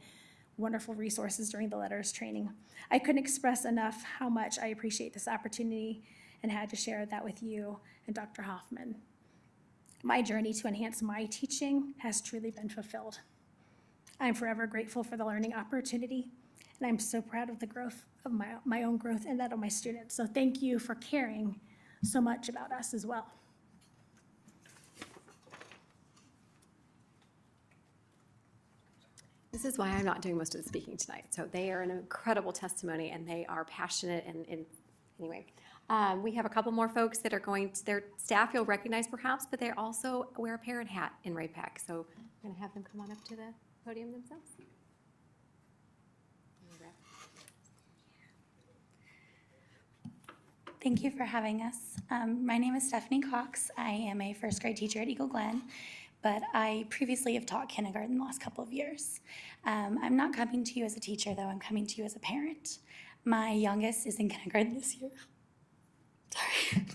wonderful resources during the letters training. I couldn't express enough how much I appreciate this opportunity and had to share that with you and Dr. Hoffman. My journey to enhance my teaching has truly been fulfilled. I'm forever grateful for the learning opportunity, and I'm so proud of the growth of my own growth and that of my students. So thank you for caring so much about us as well. This is why I'm not doing most of the speaking tonight. So they are an incredible testimony, and they are passionate. And anyway, we have a couple more folks that are going to, their staff you'll recognize perhaps, but they also wear a parent hat in RAPAC. So I'm going to have them come on up to the podium themselves. Thank you for having us. My name is Stephanie Cox. I am a first grade teacher at Eagle Glen, but I previously have taught kindergarten the last couple of years. I'm not coming to you as a teacher, though. I'm coming to you as a parent. My youngest is in kindergarten this year. Sorry.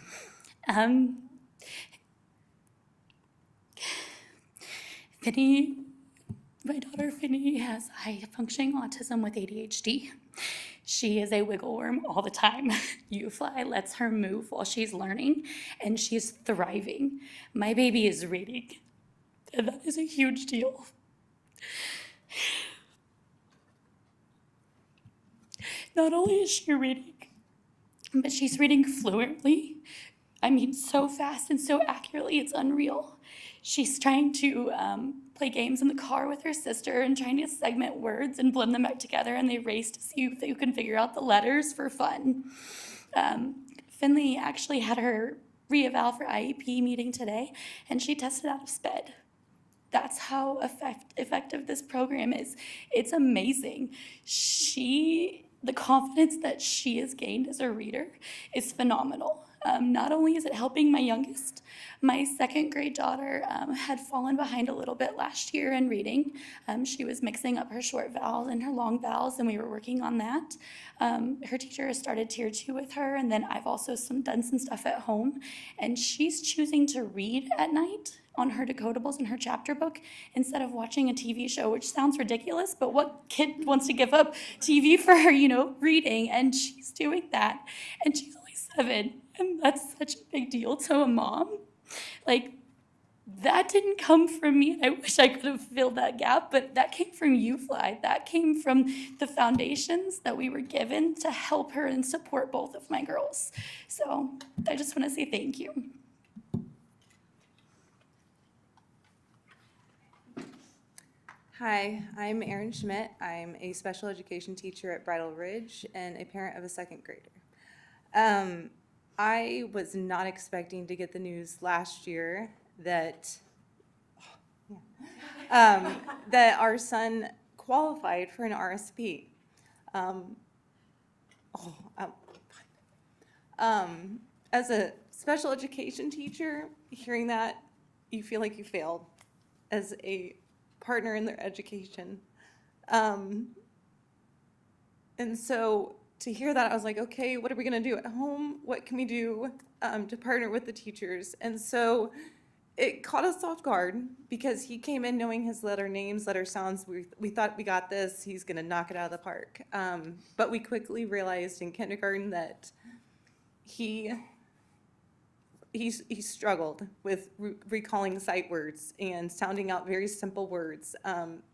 Finny, my daughter Finny has high-functioning autism with ADHD. She is a wiggle worm all the time. UFly lets her move while she's learning, and she's thriving. My baby is reading, and that is a huge deal. Not only is she reading, but she's reading fluently. I mean, so fast and so accurately, it's unreal. She's trying to play games in the car with her sister and trying to segment words and blend them back together, and they race to see if they can figure out the letters for fun. Finley actually had her re-eval for IEP meeting today, and she tested out of SPED. That's how effective this program is. It's amazing. The confidence that she has gained as a reader is phenomenal. Not only is it helping my youngest, my second grade daughter had fallen behind a little bit last year in reading. She was mixing up her short vowels and her long vowels, and we were working on that. Her teacher has started tier 2 with her, and then I've also done some stuff at home, and she's choosing to read at night on her decodables in her chapter book instead of watching a TV show, which sounds ridiculous, but what kid wants to give up TV for, reading? And she's doing that, and she's only 7, and that's such a big deal to a mom. That didn't come from me. I wish I could have filled that gap, but that came from UFly. That came from the foundations that we were given to help her and support both of my girls. So I just want to say thank you. Hi, I'm Erin Schmidt. I'm a special education teacher at Bridal Ridge and a parent of a second grader. I was not expecting to get the news last year that that our son qualified for an RSP. As a special education teacher, hearing that, you feel like you failed as a partner in their education. And so to hear that, I was like, okay, what are we gonna do at home? What can we do to partner with the teachers? And so it caught us off guard because he came in knowing his letter names, letter sounds. We thought we got this, he's gonna knock it out of the park. But we quickly realized in kindergarten that he struggled with recalling sight words and sounding out very simple words.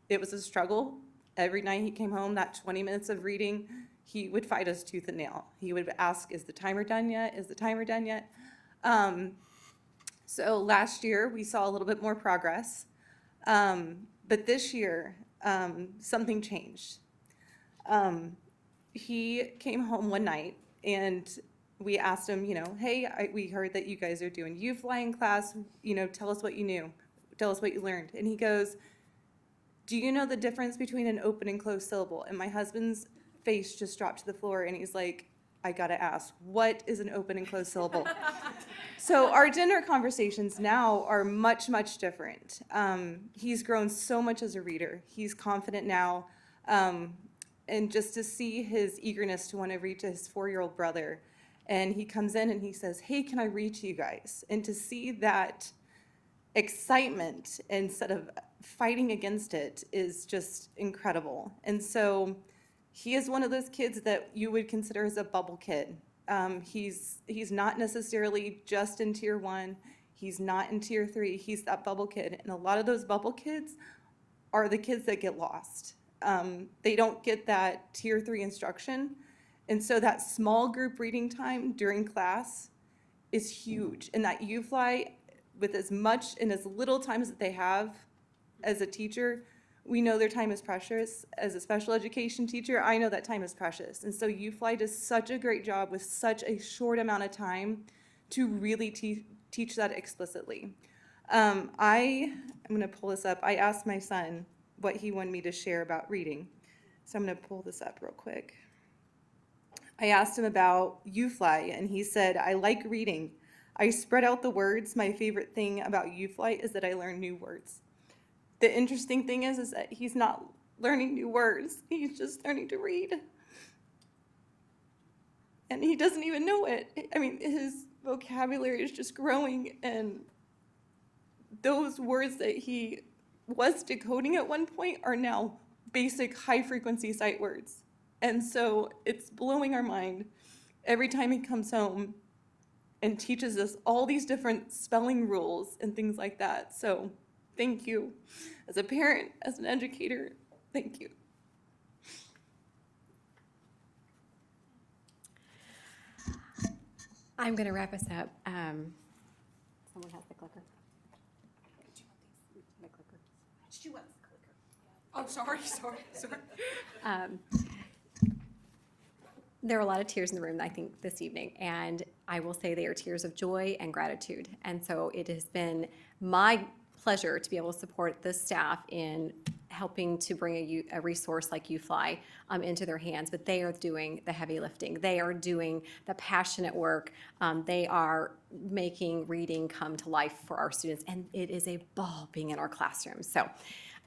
It was a struggle. Every night he came home, that 20 minutes of reading, he would fight us tooth and nail. He would ask, is the timer done yet? Is the timer done yet? So last year we saw a little bit more progress. But this year, something changed. He came home one night and we asked him, hey, we heard that you guys are doing UFly in class, tell us what you knew, tell us what you learned. And he goes, do you know the difference between an open and closed syllable? And my husband's face just dropped to the floor, and he's like, I gotta ask, what is an open and closed syllable? So our dinner conversations now are much, much different. He's grown so much as a reader. He's confident now. And just to see his eagerness to want to read to his 4-year-old brother, and he comes in and he says, hey, can I read to you guys? And to see that excitement instead of fighting against it is just incredible. And so he is one of those kids that you would consider as a bubble kid. He's not necessarily just in tier 1. He's not in tier 3. He's that bubble kid. And a lot of those bubble kids are the kids that get lost. They don't get that tier 3 instruction. And so that small group reading time during class is huge. And that UFly, with as much and as little time as they have as a teacher, we know their time is precious. As a special education teacher, I know that time is precious. And so UFly does such a great job with such a short amount of time to really teach that explicitly. I'm going to pull this up. I asked my son what he wanted me to share about reading. So I'm going to pull this up real quick. I asked him about UFly, and he said, I like reading. I spread out the words. My favorite thing about UFly is that I learn new words. The interesting thing is that he's not learning new words. He's just learning to read. And he doesn't even know it. I mean, his vocabulary is just growing, and those words that he was decoding at one point are now basic high-frequency sight words. And so it's blowing our mind every time he comes home and teaches us all these different spelling rules and things like that. So thank you. As a parent, as an educator, thank you. I'm going to wrap us up. Someone has the clicker. The clicker. She wants the clicker. Oh, sorry. There are a lot of tears in the room, I think, this evening, and I will say they are tears of joy and gratitude. And so it has been my pleasure to be able to support the staff in helping to bring a resource like UFly into their hands, but they are doing the heavy lifting. They are doing the passionate work. They are making reading come to life for our students, and it is a ball being in our classrooms. So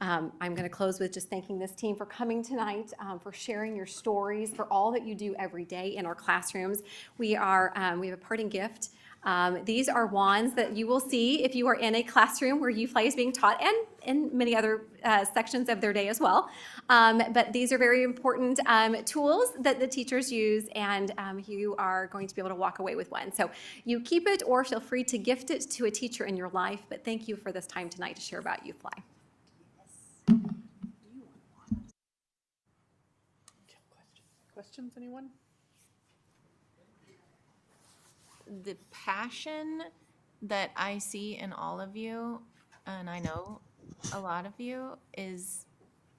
I'm going to close with just thanking this team for coming tonight, for sharing your stories, for all that you do every day in our classrooms. We have a parting gift. These are wands that you will see if you are in a classroom where UFly is being taught, and in many other sections of their day as well. But these are very important tools that the teachers use, and you are going to be able to walk away with one. So you keep it or feel free to gift it to a teacher in your life, but thank you for this time tonight to share about UFly. Questions, anyone? The passion that I see in all of you, and I know a lot of you, is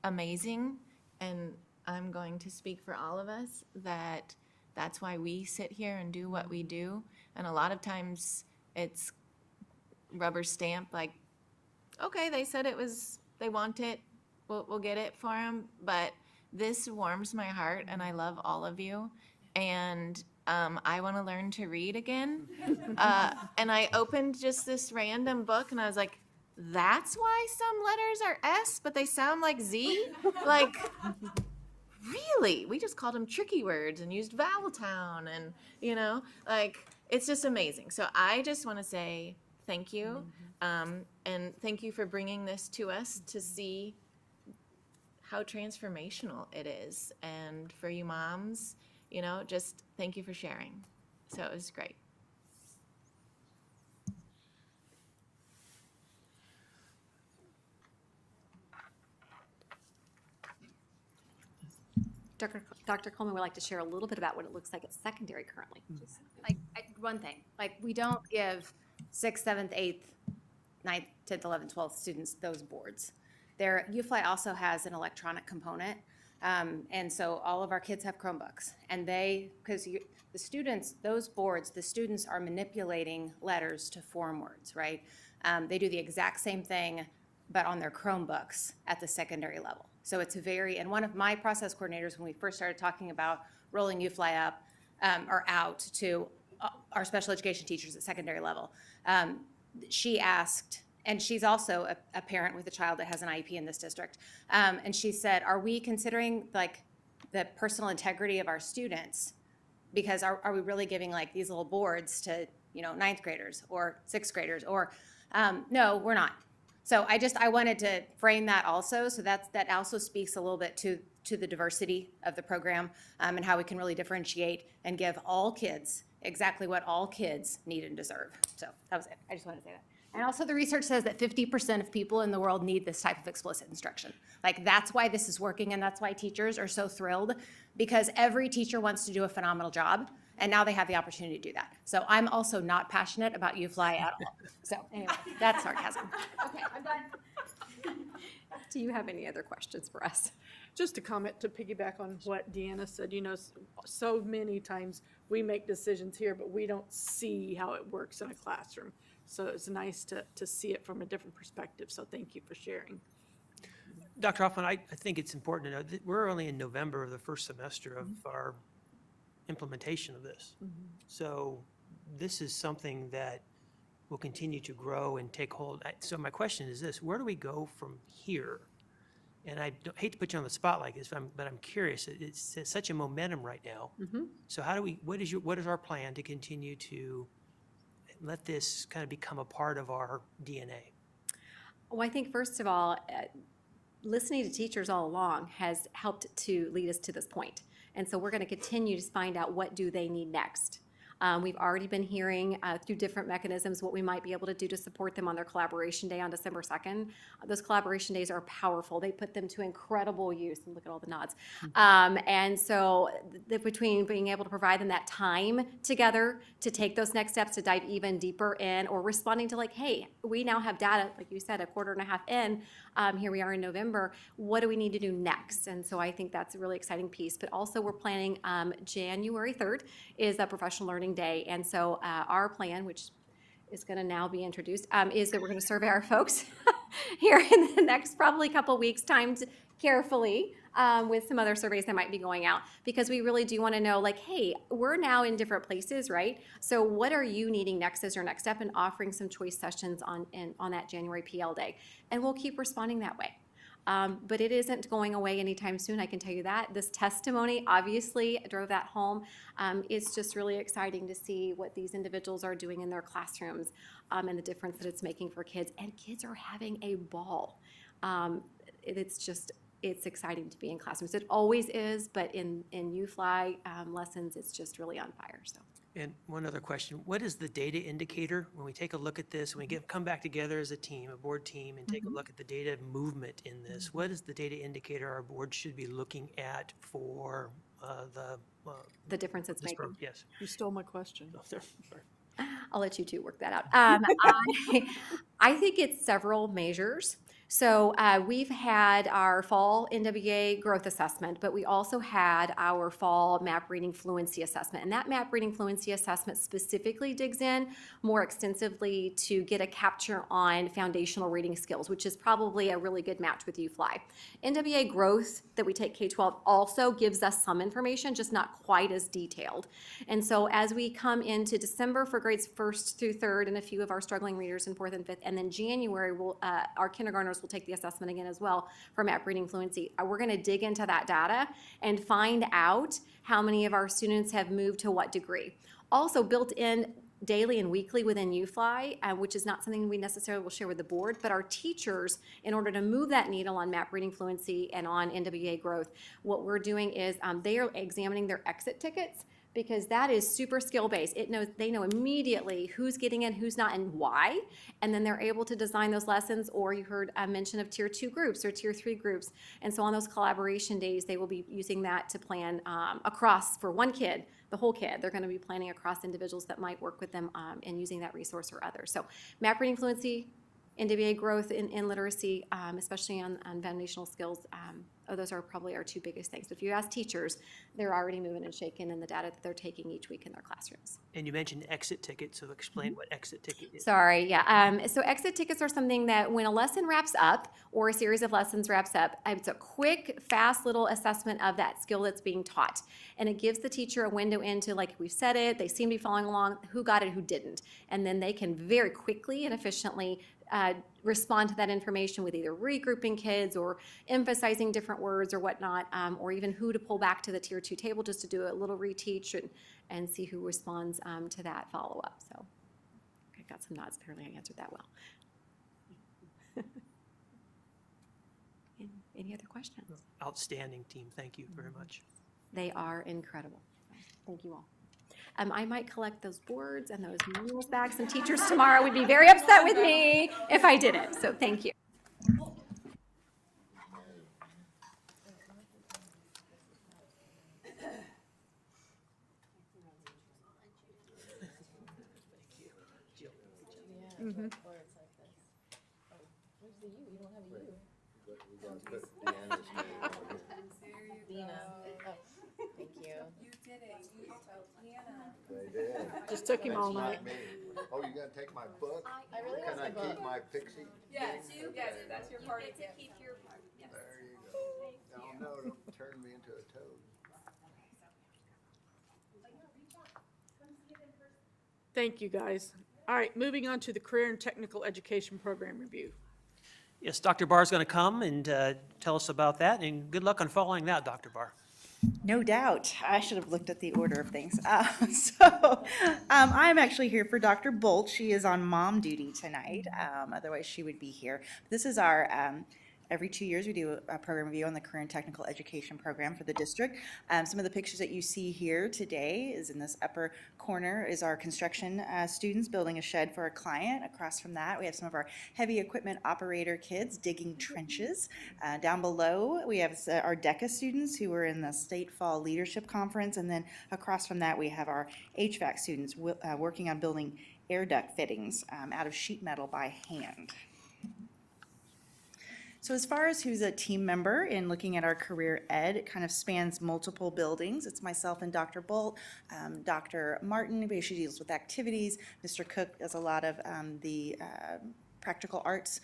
amazing. And I'm going to speak for all of us that that's why we sit here and do what we do. And a lot of times it's rubber stamp, like, okay, they said they want it, we'll get it for them. But this warms my heart, and I love all of you. And I want to learn to read again. And I opened just this random book, and I was like, that's why some letters are S, but they sound like Z? Like, really? We just called them tricky words and used Voweltown, and, like, it's just amazing. So I just want to say thank you. And thank you for bringing this to us to see how transformational it is. And for you moms, just thank you for sharing. So it was great. Dr. Coleman would like to share a little bit about what it looks like at secondary currently. One thing, we don't give 6th, 7th, 8th, 9th, 10th, 11th, 12th students those boards. UFly also has an electronic component, and so all of our kids have Chromebooks, and because the students, those boards, the students are manipulating letters to form words, right? They do the exact same thing but on their Chromebooks at the secondary level. So it's very, and one of my process coordinators, when we first started talking about rolling UFly up or out to our special education teachers at secondary level, she asked, and she's also a parent with a child that has an IEP in this district, and she said, are we considering like the personal integrity of our students? Because are we really giving like these little boards to, you know, 9th graders or 6th graders, or no, we're not. So I wanted to frame that also, so that also speaks a little bit to the diversity of the program, and how we can really differentiate and give all kids exactly what all kids need and deserve. So that was it. I just wanted to say that. And also the research says that 50% of people in the world need this type of explicit instruction. Like, that's why this is working, and that's why teachers are so thrilled, because every teacher wants to do a phenomenal job, and now they have the opportunity to do that. So I'm also not passionate about UFly at all. So anyway, that's sarcasm. Okay, I'm done. Do you have any other questions for us? Just a comment to piggyback on what Deanna said, you know, so many times we make decisions here, but we don't see how it works in a classroom. So it's nice to see it from a different perspective. So thank you for sharing. Dr. Hoffman, I think it's important to know that we're only in November of the first semester of our implementation of this. So this is something that will continue to grow and take hold. So my question is this: where do we go from here? And I hate to put you on the spot like this, but I'm curious. It's such a momentum right now. So how do we? What is our plan to continue to let this kind of become a part of our DNA? Well, I think first of all, listening to teachers all along has helped to lead us to this point. And so we're going to continue to find out what do they need next. We've already been hearing through different mechanisms what we might be able to do to support them on their collaboration day on December 2nd. Those collaboration days are powerful. They put them to incredible use. And look at all the nods. And so between being able to provide them that time together to take those next steps to dive even deeper in, or responding to like, hey, we now have data, like you said, a quarter and a half in, here we are in November, what do we need to do next? And so I think that's a really exciting piece. But also we're planning January 3rd is a professional learning day. And so our plan, which is going to now be introduced, is that we're going to survey our folks here in the next probably couple weeks, timed carefully with some other surveys that might be going out, because we really do want to know, like, hey, we're now in different places, right? So what are you needing next as your next step, and offering some choice sessions on that January PL day. And we'll keep responding that way. But it isn't going away anytime soon, I can tell you that. This testimony obviously drove that home. It's just really exciting to see what these individuals are doing in their classrooms, and the difference that it's making for kids. And kids are having a ball. It's exciting to be in classrooms. It always is, but in UFly lessons, it's just really on fire. So. And one other question: what is the data indicator when we take a look at this? When we come back together as a team, a board team, and take a look at the data movement in this? What is the data indicator our board should be looking at for the difference it's making? Yes. You stole my question. I'll let you two work that out. I think it's several measures. So we've had our fall NWA growth assessment, but we also had our fall map reading fluency assessment. And that map reading fluency assessment specifically digs in more extensively to get a capture on foundational reading skills, which is probably a really good match with UFly. NWA growth that we take K-12 also gives us some information, just not quite as detailed. And so as we come into December for grades 1st through 3rd and a few of our struggling readers in 4th and 5th, and then January, our kindergartners will take the assessment again as well for map reading fluency. We're going to dig into that data and find out how many of our students have moved to what degree. Also built in daily and weekly within UFly, which is not something we necessarily will share with the board, but our teachers, in order to move that needle on map reading fluency and on NWA growth, what we're doing is they are examining their exit tickets, because that is super skill-based. They know immediately who's getting in, who's not, and why, and then they're able to design those lessons. Or you heard a mention of tier 2 groups or tier 3 groups, and so on those collaboration days, they will be using that to plan across for one kid, the whole kid. They're going to be planning across individuals that might work with them and using that resource or others. So map reading fluency, NWA growth in literacy, especially on foundational skills. Those are probably our two biggest things. If you ask teachers, they're already moving and shaking in the data that they're taking each week in their classrooms. And you mentioned exit ticket, so explain what exit ticket is. Sorry, yeah. So exit tickets are something that when a lesson wraps up or a series of lessons wraps up, it's a quick, fast little assessment of that skill that's being taught. And it gives the teacher a window into, like we've said it, they seem to be following along, who got it, who didn't. And then they can very quickly and efficiently respond to that information with either regrouping kids or emphasizing different words or whatnot, or even who to pull back to the tier 2 table just to do a little reteach and see who responds to that follow-up. So I got some nods. Apparently I answered that well. Any other questions? Outstanding team. Thank you very much. They are incredible. Thank you all. I might collect those boards and those meals bags. Some teachers tomorrow would be very upset with me if I didn't, so thank you. Mm-hmm. Thank you. You did it. You told Deanna. They did. Just took him all night. Oh, you gonna take my book? I really Can I want the book. keep my pixie? Yes, thing? yes, Okay. that's your party There gift. you go. Oh, no, don't turn me into a toad. Thank you, guys. All right, moving on to the Career and Technical Education Program Review. Yes, Dr. Barr is going to come and tell us about that, and good luck on following that, Dr. Barr. No doubt. I should have looked at the order of things. I'm actually here for Dr. Bolt. She is on mom duty tonight. Otherwise, she would be here. This is our every 2 years, we do a program review on the Career and Technical Education Program for the district. Some of the pictures that you see here today is in this upper corner is our construction students building a shed for a client. Across from that, we have some of our heavy equipment operator kids digging trenches. Down below, we have our DECA students who were in the State Fall Leadership Conference. And then across from that, we have our HVAC students working on building air duct fittings out of sheet metal by hand. So as far as who's a team member in looking at our career ed, it kind of spans multiple buildings. It's myself and Dr. Bolt, Dr. Martin, she deals with activities. Mr. Cook does a lot of the practical arts.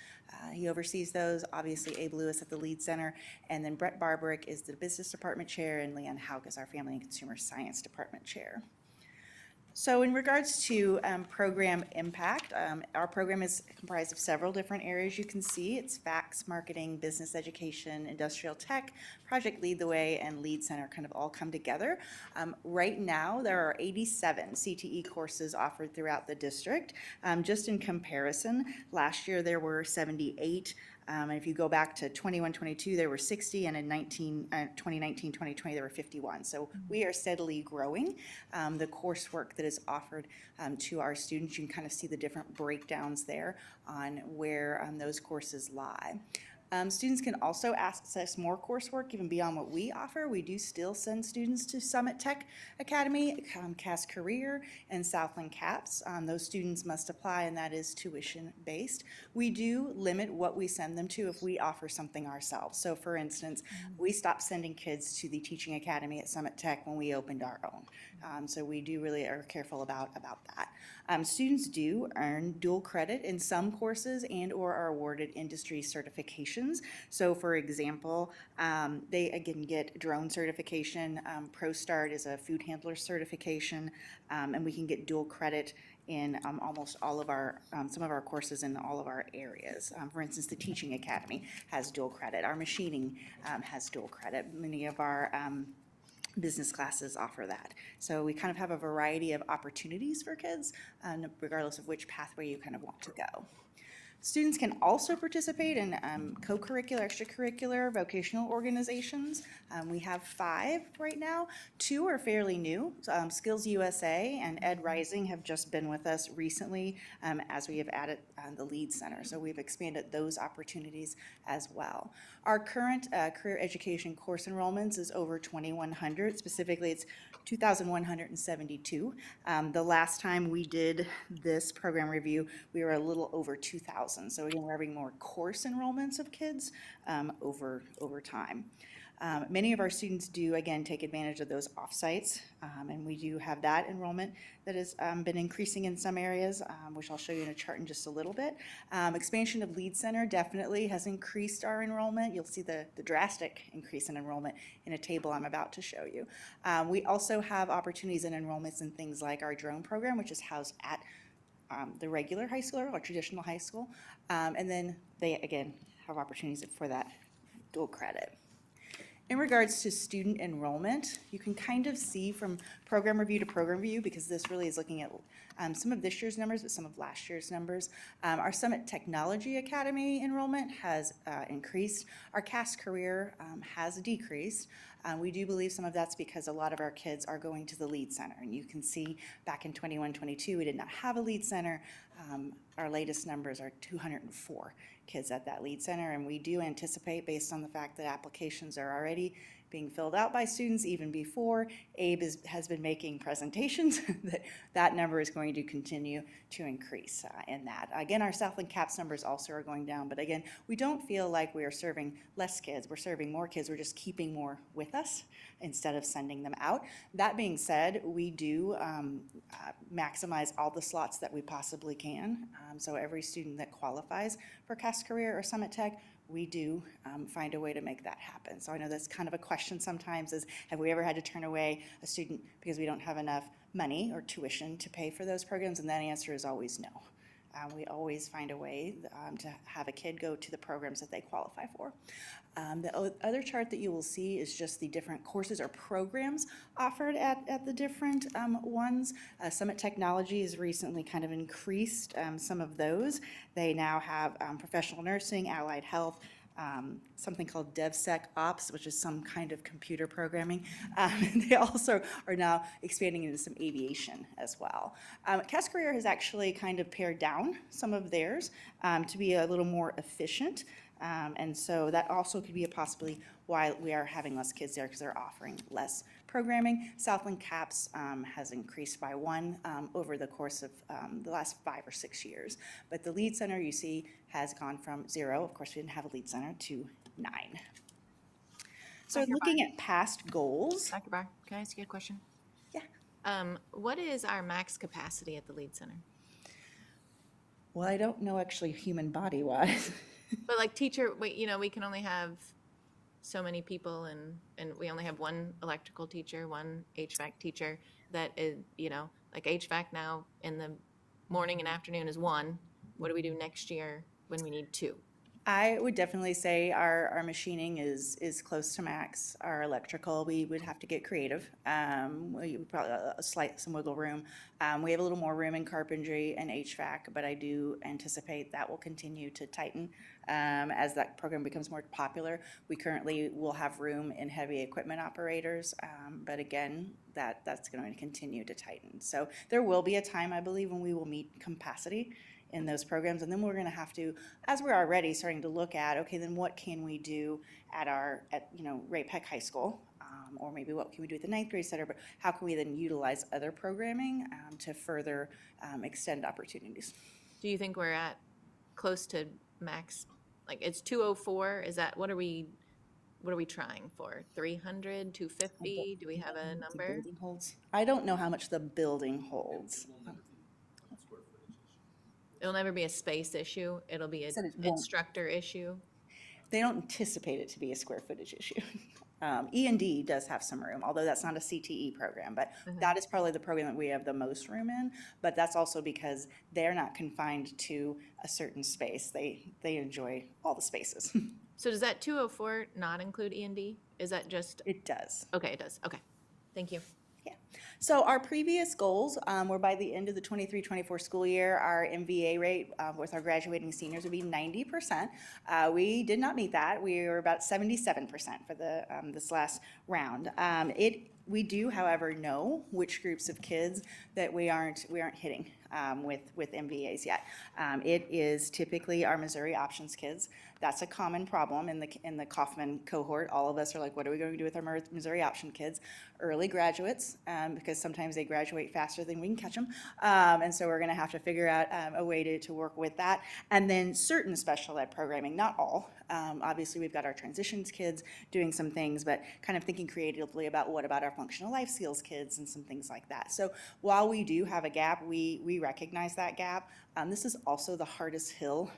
He oversees those. Obviously, Abe Lewis at the Lead Center. And then Brett Barbarick is the business department chair, and Leanne Hauk is our family and consumer science department chair. So in regards to program impact, our program is comprised of several different areas you can see. It's FACS, marketing, business education, industrial tech, Project Lead the Way, and Lead Center kind of all come together. Right now, there are 87 CTE courses offered throughout the district. Just in comparison, last year there were 78. And if you go back to 21-22, there were 60, and in 2019-2020, there were 51. So we are steadily growing. The coursework that is offered to our students, you can kind of see the different breakdowns there on where those courses lie. Students can also access more coursework even beyond what we offer. We do still send students to Summit Tech Academy, Comcast Career, and Southland CAPS. Those students must apply, and that is tuition-based. We do limit what we send them to if we offer something ourselves. So for instance, we stopped sending kids to the Teaching Academy at Summit Tech when we opened our own. So we do really are careful about that. Students do earn dual credit in some courses and or are awarded industry certifications. So for example, they again get drone certification. ProStart is a food handler certification, and we can get dual credit in almost all of our, some of our courses in all of our areas. For instance, the Teaching Academy has dual credit. Our machining has dual credit. Many of our business classes offer that. So we kind of have a variety of opportunities for kids, regardless of which pathway you kind of want to go. Students can also participate in co-curricular, extracurricular, vocational organizations. We have 5 right now. 2 are fairly new. Skills USA and Ed Rising have just been with us recently as we have added the Lead Center. So we've expanded those opportunities as well. Our current career education course enrollments is over 2,100. Specifically, it's 2,172. The last time we did this program review, we were a little over 2,000. 1,000. So again, we're having more course enrollments of kids over time. Many of our students do, again, take advantage of those off-sites, and we do have that enrollment that has been increasing in some areas, which I'll show you in a chart in just a little bit. Expansion of Lead Center definitely has increased our enrollment. You'll see the drastic increase in enrollment in a table I'm about to show you. We also have opportunities and enrollments in things like our drone program, which is housed at the regular high school or traditional high school. And then they, again, have opportunities for that dual credit. In regards to student enrollment, you can kind of see from program review to program review, because this really is looking at some of this year's numbers, but some of last year's numbers. Our Summit Technology Academy enrollment has increased. Our CAS career has decreased. We do believe some of that's because a lot of our kids are going to the Lead Center. And you can see back in 21-22, we did not have a Lead Center. Our latest numbers are 204 kids at that Lead Center, and we do anticipate, based on the fact that applications are already being filled out by students even before Abe has been making presentations, that number is going to continue to increase in that. Again, our Southland CAPS numbers also are going down, but again, we don't feel like we are serving less kids. We're serving more kids. We're just keeping more with us instead of sending them out. That being said, we do maximize all the slots that we possibly can. So every student that qualifies for CAS Career or Summit Tech, we do find a way to make that happen. So I know that's kind of a question sometimes is, have we ever had to turn away a student because we don't have enough money or tuition to pay for those programs? And that answer is always no. We always find a way to have a kid go to the programs that they qualify for. The other chart that you will see is just the different courses or programs offered at the different ones. Summit Technology has recently kind of increased some of those. They now have professional nursing, allied health, something called DevSecOps, which is some kind of computer programming. They also are now expanding into some aviation as well. CAS Career has actually kind of pared down some of theirs to be a little more efficient. And so that also could be a possibility why we are having less kids there, because they're offering less programming. Southland CAPS has increased by 1 over the course of the last 5 or 6 years. But the Lead Center, you see, has gone from 0, of course we didn't have a Lead Center, to 9. So Dr. looking at past goals. Dr. Barr, can I ask you a question? Yeah. What is our max capacity at the Lead Center? Well, I don't know actually human body-wise. But like teacher, we can only have so many people, and we only have one electrical teacher, one HVAC teacher. That is, like HVAC now in the morning and afternoon is 1. What do we do next year when we need 2? I would definitely say our machining is close to max. Our electrical, we would have to get creative. We would probably some wiggle room. We have a little more room in carpentry and HVAC, but I do anticipate that will continue to tighten as that program becomes more popular. We currently will have room in heavy equipment operators, but again, that's going to continue to tighten. So there will be a time, I believe, when we will meet capacity in those programs, and then we're going to have to, as we're already starting to look at, okay, then what can we do at Ray Peck High School, or maybe what can we do at the 9th grade center, but how can we then utilize other programming to further extend opportunities? Do you think we're at close to max? Like it's 204. Is that what are we trying for? 300, 250? Do we have a number? Building holds. I don't know how much the building holds. It'll never be a space issue. It'll be an instructor issue. They don't anticipate it to be a square footage issue. E&D does have some room, although that's not a CTE program, but that is probably the program that we have the most room in, but that's also because they're not confined to a certain space. They enjoy all the spaces. So does that 204 not include E&D? Is that just? It does. Okay, it does. Okay. Thank you. Yeah. So our previous goals were by the end of the 23-24 school year, our MVA rate with our graduating seniors would be 90%. We did not meet that. We were about 77% for this last round. We do, however, know which groups of kids that we aren't hitting with MVAs yet. It is typically our Missouri Options kids. That's a common problem in the Kaufman cohort. All of us are like, what are we going to do with our Missouri Option kids? Early graduates, because sometimes they graduate faster than we can catch them. And so we're going to have to figure out a way to work with that. And then certain special ed programming, not all. Obviously, we've got our transitions kids doing some things, but kind of thinking creatively about what about our functional life skills kids and some things like that. So while we do have a gap, we recognize that gap. This is also the hardest hill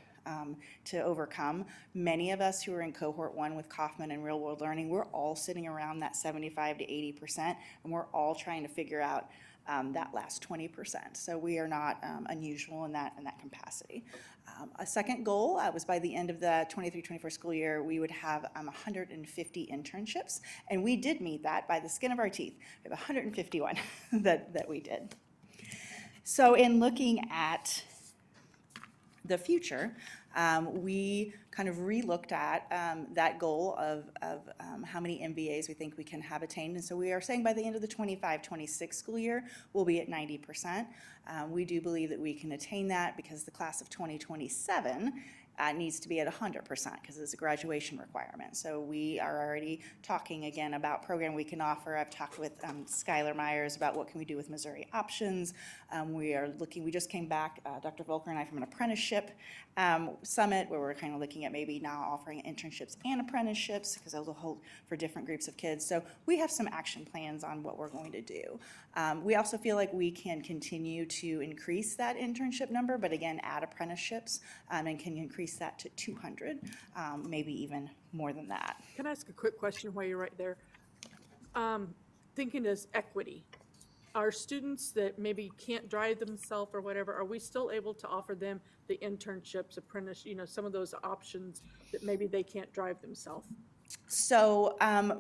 to overcome. Many of us who are in cohort 1 with Kaufman and real world learning, we're all sitting around that 75 to 80%, and we're all trying to figure out that last 20%. So we are not unusual in that capacity. A second goal was by the end of the 23-24 school year, we would have 150 internships, and we did meet that by the skin of our teeth. We have 151 that we did. So in looking at the future, we kind of re-looked at that goal of how many MVAs we think we can have attained. And so we are saying by the end of the 25-26 school year, we'll be at 90%. We do believe that we can attain that because the class of 2027 needs to be at 100% because it's a graduation requirement. So we are already talking again about program we can offer. I've talked with Skylar Myers about what can we do with Missouri Options. We just came back, Dr. Volker and I, from an apprenticeship summit where we're kind of looking at maybe now offering internships and apprenticeships because those will hold for different groups of kids. So we have some action plans on what we're going to do. We also feel like we can continue to increase that internship number, but again, add apprenticeships and can increase that to 200, maybe even more than that. Can I ask a quick question while you're right there? Thinking as equity, are students that maybe can't drive themselves or whatever, are we still able to offer them the internships, apprentice, some of those options that maybe they can't drive themselves? So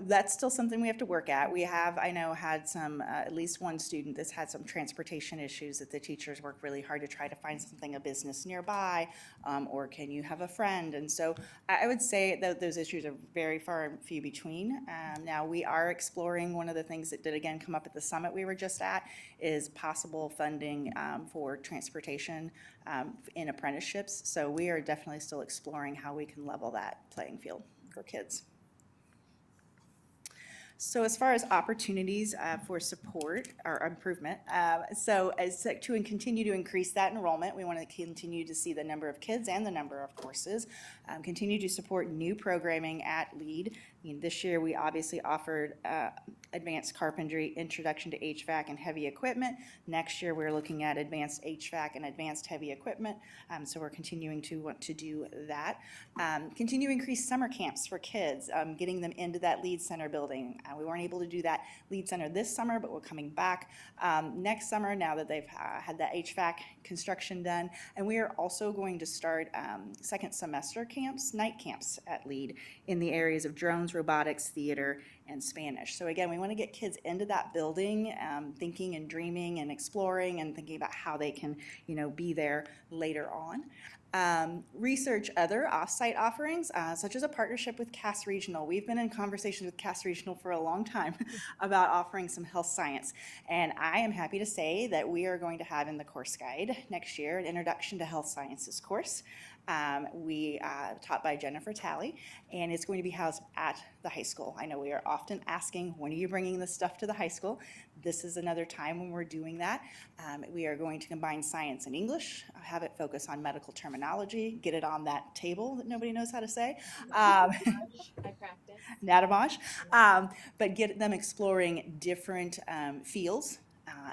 that's still something we have to work at. We have, I know, had some, at least one student that's had some transportation issues that the teachers work really hard to try to find something, a business nearby, or can you have a friend? And so I would say that those issues are very far and few between. Now we are exploring one of the things that did again come up at the summit we were just at is possible funding for transportation in apprenticeships. So we are definitely still exploring how we can level that playing field for kids. So as far as opportunities for support or improvement, so as to continue to increase that enrollment, we want to continue to see the number of kids and the number of courses, continue to support new programming at LEAD. This year we obviously offered advanced carpentry, introduction to HVAC and heavy equipment. Next year we're looking at advanced HVAC and advanced heavy equipment. So we're continuing to want to do that. Continue to increase summer camps for kids, getting them into that LEAD Center building. We weren't able to do that LEAD Center this summer, but we're coming back next summer now that they've had that HVAC construction done. And we are also going to start second semester camps, night camps at LEAD in the areas of drones, robotics, theater, and Spanish. So again, we want to get kids into that building, thinking and dreaming and exploring and thinking about how they can, be there later on. Research other off-site offerings, such as a partnership with Cass Regional. We've been in conversations with Cass Regional for a long time about offering some health science. And I am happy to say that we are going to have in the course guide next year an Introduction to Health Sciences course. Taught by Jennifer Talley, and it's going to be housed at the high school. I know we are often asking, when are you bringing this stuff to the high school? This is another time when we're doing that. We are going to combine science and English, have it focus on medical terminology, get it on that table that nobody knows how to say. I practice. Natamage. But get them exploring different fields.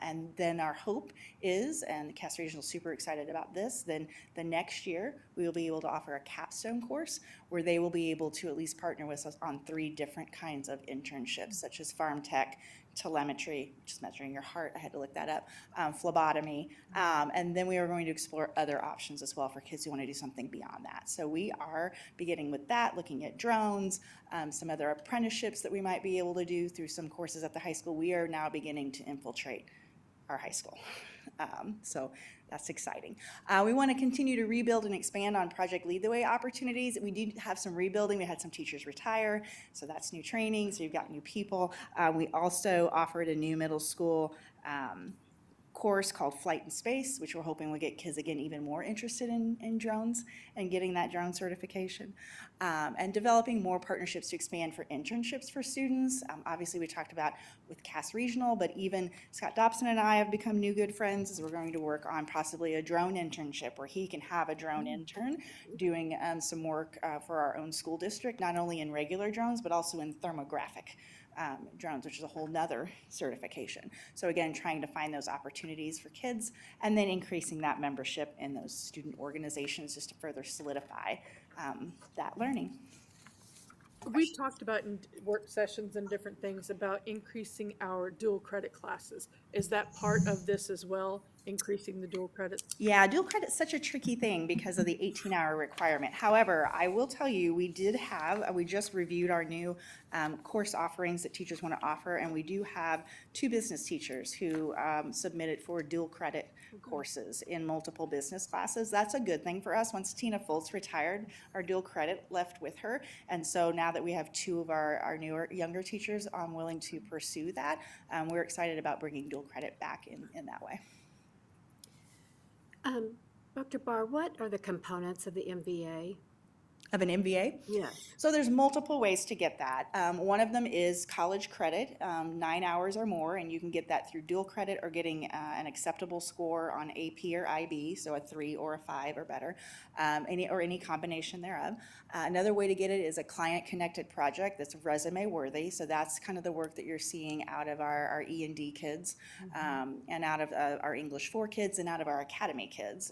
And then our hope is, and Cass Regional is super excited about this, then the next year we will be able to offer a capstone course where they will be able to at least partner with us on 3 different kinds of internships, such as farm tech, telemetry, just measuring your heart, I had to look that up, phlebotomy, and then we are going to explore other options as well for kids who want to do something beyond that. So we are beginning with that, looking at drones, some other apprenticeships that we might be able to do through some courses at the high school. We are now beginning to infiltrate our high school. So that's exciting. We want to continue to rebuild and expand on Project Lead the Way opportunities. We do have some rebuilding. We had some teachers retire, so that's new training, so you've got new people. We also offered a new middle school course called Flight in Space, which we're hoping will get kids again even more interested in drones and getting that drone certification, and developing more partnerships to expand for internships for students. Obviously, we talked about with Cass Regional, but even Scott Dobson and I have become new good friends as we're going to work on possibly a drone internship where he can have a drone intern doing some work for our own school district, not only in regular drones, but also in thermographic drones, which is a whole nother certification. So again, trying to find those opportunities for kids and then increasing that membership in those student organizations just to further solidify that learning. We've talked about in work sessions and different things about increasing our dual credit classes. Is that part of this as well, increasing the dual credits? Yeah, dual credit's such a tricky thing because of the 18-hour requirement. However, I will tell you, we just reviewed our new course offerings that teachers want to offer, and we do have 2 business teachers who submitted for dual credit courses in multiple business classes. That's a good thing for us. Once Tina Foltz retired, our dual credit left with her, and so now that we have 2 of our newer, younger teachers willing to pursue that, we're excited about bringing dual credit back in that way. Dr. Barr, what are the components of the MBA? Of an MBA? Yes. So there's multiple ways to get that. One of them is college credit, 9 hours or more, and you can get that through dual credit or getting an acceptable score on AP or IB, so a 3 or a 5 or better, any combination thereof. Another way to get it is a client-connected project that's resume worthy, so that's kind of the work that you're seeing out of our E&D kids, and out of our English 4 kids and out of our Academy kids,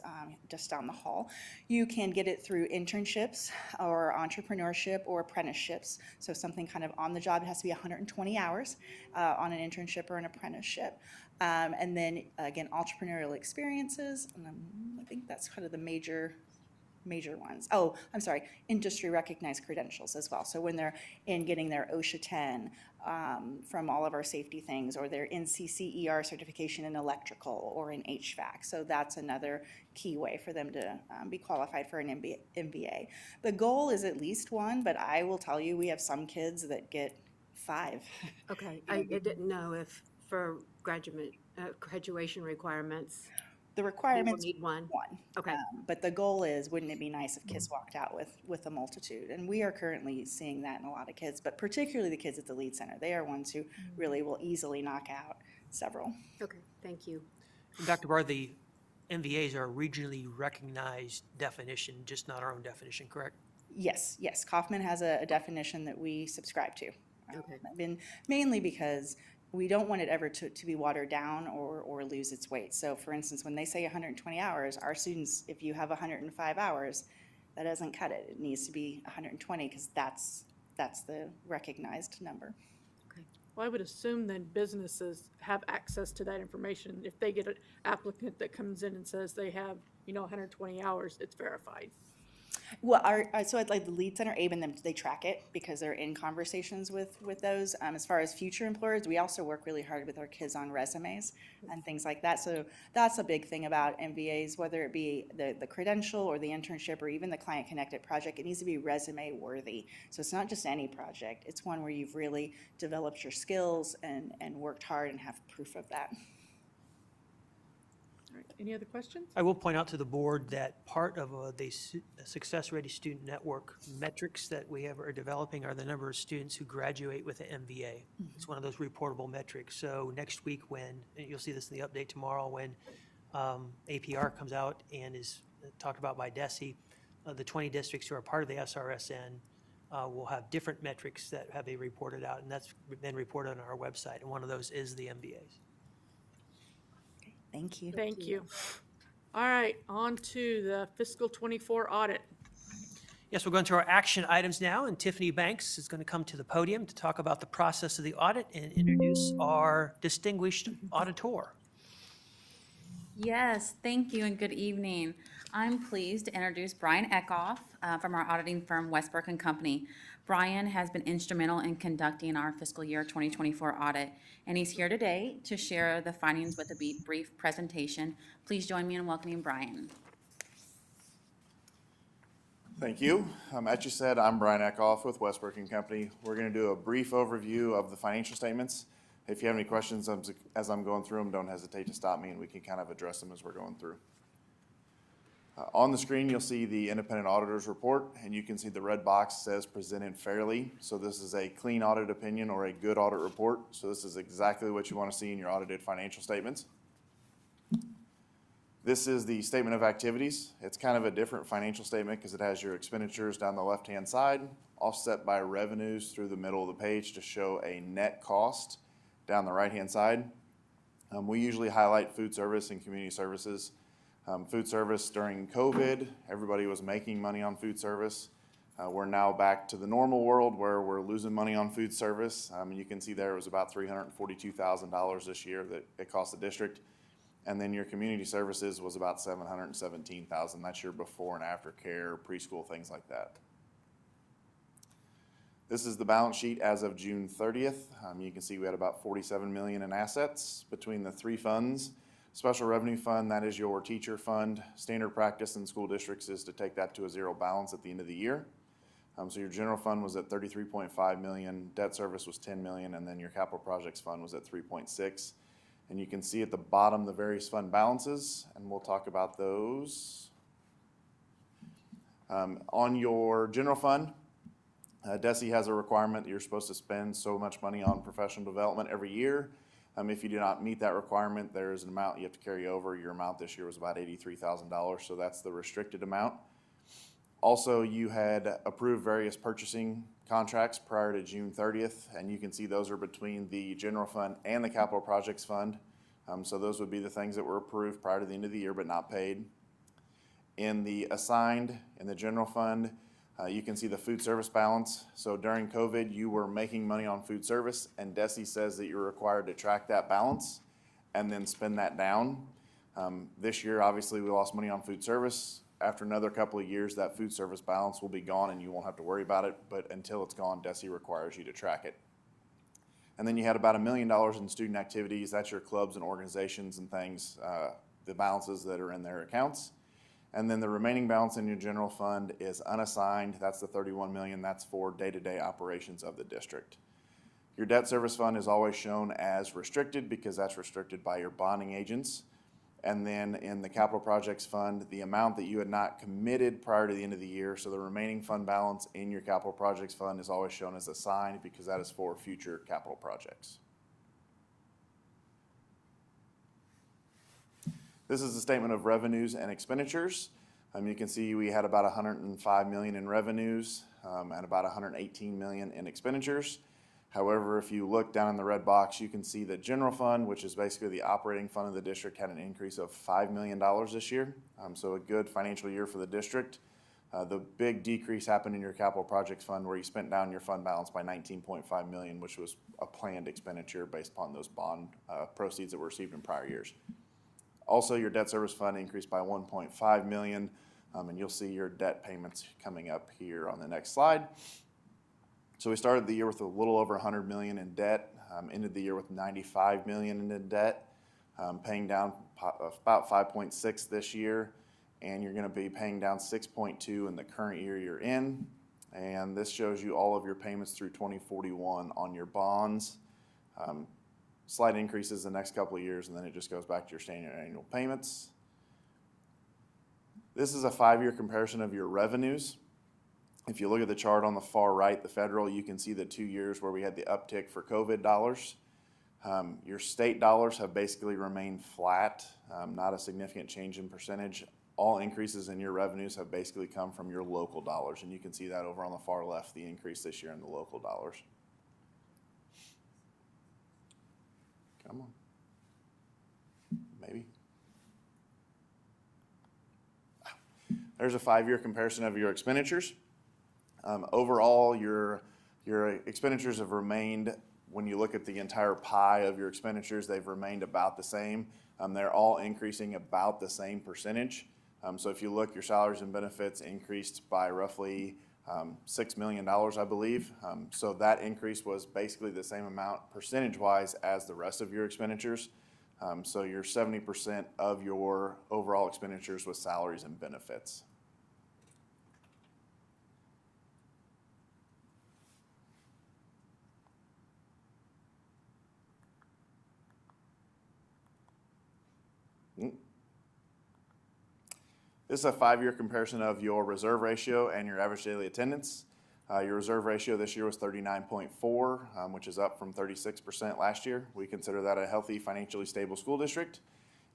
just down the hall. You can get it through internships, or entrepreneurship or apprenticeships. So something kind of on the job. It has to be 120 hours on an internship or an apprenticeship. And then again, entrepreneurial experiences. And I think that's kind of the major ones. Oh, I'm sorry, industry recognized credentials as well. So when they're in getting their OSHA 10 from all of our safety things, or their NCCER certification in electrical or in HVAC. So that's another key way for them to be qualified for an MBA. The goal is at least 1, but I will tell you, we have some kids that get 5. Okay, I didn't know if for graduation requirements. The requirements need 1. Okay. But the goal is, wouldn't it be nice if kids walked out with a multitude? And we are currently seeing that in a lot of kids, but particularly the kids at the Lead Center. They are ones who really will easily knock out several. Okay, thank you. And Dr. Barr, the MVAs are a regionally recognized definition, just not our own definition, correct? Yes. Kaufman has a definition that we subscribe to. Okay. Mainly because we don't want it ever to be watered down or lose its weight. So for instance, when they say 120 hours, our students, if you have 105 hours, that doesn't cut it. It needs to be 120 because that's the recognized number. Well, I would assume then businesses have access to that information. If they get an applicant that comes in and says they have, 120 hours, it's verified. Well, so at like the Lead Center, Abe and them, they track it because they're in conversations with those. As far as future employers, we also work really hard with our kids on resumes and things like that. So that's a big thing about MBAs, whether it be the credential or the internship or even the client connected project, it needs to be resume worthy. So it's not just any project, it's one where you've really developed your skills and worked hard and have proof of that. All right, any other questions? I will point out to the board that part of the Success Ready Student Network metrics that we are developing are the number of students who graduate with an MBA. It's one of those reportable metrics. So next week when, and you'll see this in the update tomorrow, when APR comes out and is talked about by DESE, the 20 districts who are part of the SRSN will have different metrics that have been reported out, and that's been reported on our website, and one of those is the MBAs. Thank you. Thank you. All right, on to the fiscal 24 audit. Yes, we're going to our action items now, and Tiffany Banks is going to come to the podium to talk about the process of the audit and introduce our distinguished auditor. Yes, thank you and good evening. I'm pleased to introduce Brian Eckhoff from our auditing firm Westbrook & Company. Brian has been instrumental in conducting our fiscal year 2024 audit, and he's here today to share the findings with a brief presentation. Please join me in welcoming Brian. Thank you. As you said, I'm Brian Eckhoff with Westbrook & Company. We're going to do a brief overview of the financial statements. If you have any questions as I'm going through them, don't hesitate to stop me and we can kind of address them as we're going through. On the screen, you'll see the independent auditor's report, and you can see the red box says presented fairly. So this is a clean audit opinion or a good audit report. So this is exactly what you want to see in your audited financial statements. This is the statement of activities. It's kind of a different financial statement because it has your expenditures down the left-hand side, offset by revenues through the middle of the page to show a net cost down the right-hand side. We usually highlight food service and community services. Food service during COVID, everybody was making money on food service. We're now back to the normal world where we're losing money on food service. You can see there it was about $342,000 this year that it cost the district. And then your community services was about $717,000. That's your before and after care, preschool, things like that. This is the balance sheet as of June 30th. You can see we had about $47 million in assets between the three funds. Special Revenue Fund, that is your teacher fund. Standard practice in school districts is to take that to a zero balance at the end of the year. So your general fund was at $33.5 million, debt service was $10 million, and then your capital projects fund was at $3.6. And you can see at the bottom the various fund balances, and we'll talk about those. On your general fund, DESE has a requirement that you're supposed to spend so much money on professional development every year. If you do not meet that requirement, there is an amount you have to carry over. Your amount this year was about $83,000, so that's the restricted amount. Also, you had approved various purchasing contracts prior to June 30th, and you can see those are between the general fund and the capital projects fund. So those would be the things that were approved prior to the end of the year but not paid. In the assigned, in the general fund, you can see the food service balance. So during COVID, you were making money on food service, and DESE says that you're required to track that balance and then spend that down. This year, obviously, we lost money on food service. After another couple of years, that food service balance will be gone and you won't have to worry about it, but until it's gone, DESE requires you to track it. And then you had about $1 million in student activities. That's your clubs and organizations and things, the balances that are in their accounts. And then the remaining balance in your general fund is unassigned. That's the $31 million. That's for day-to-day operations of the district. Your debt service fund is always shown as restricted because that's restricted by your bonding agents. And then in the capital projects fund, the amount that you had not committed prior to the end of the year, so the remaining fund balance in your capital projects fund is always shown as assigned because that is for future capital projects. This is the statement of revenues and expenditures. You can see we had about $105 million in revenues and about $118 million in expenditures. However, if you look down in the red box, you can see the general fund, which is basically the operating fund of the district, had an increase of $5 million this year. So a good financial year for the district. The big decrease happened in your capital projects fund where you spent down your fund balance by $19.5 million, which was a planned expenditure based upon those bond proceeds that were received in prior years. Also, your debt service fund increased by $1.5 million, and you'll see your debt payments coming up here on the next slide. So we started the year with a little over $100 million in debt, ended the year with $95 million in debt, paying down about 5.6 this year, and you're going to be paying down 6.2 in the current year you're in. And this shows you all of your payments through 2041 on your bonds. Slight increases the next couple of years, and then it just goes back to your standard annual payments. This is a 5-year comparison of your revenues. If you look at the chart on the far right, the federal, you can see the 2 years where we had the uptick for COVID dollars. Your state dollars have basically remained flat, not a significant change in percentage. All increases in your revenues have basically come from your local dollars, and you can see that over on the far left, the increase this year in the local dollars. Come on. Maybe. There's a 5-year comparison of your expenditures. Overall, your expenditures have remained, when you look at the entire pie of your expenditures, they've remained about the same. They're all increasing about the same percentage. So if you look, your salaries and benefits increased by roughly $6 million, I believe. So that increase was basically the same amount percentage-wise as the rest of your expenditures. So your 70% of your overall expenditures was salaries and benefits. This is a 5-year comparison of your reserve ratio and your average daily attendance. Your reserve ratio this year was 39.4, which is up from 36% last year. We consider that a healthy, financially stable school district.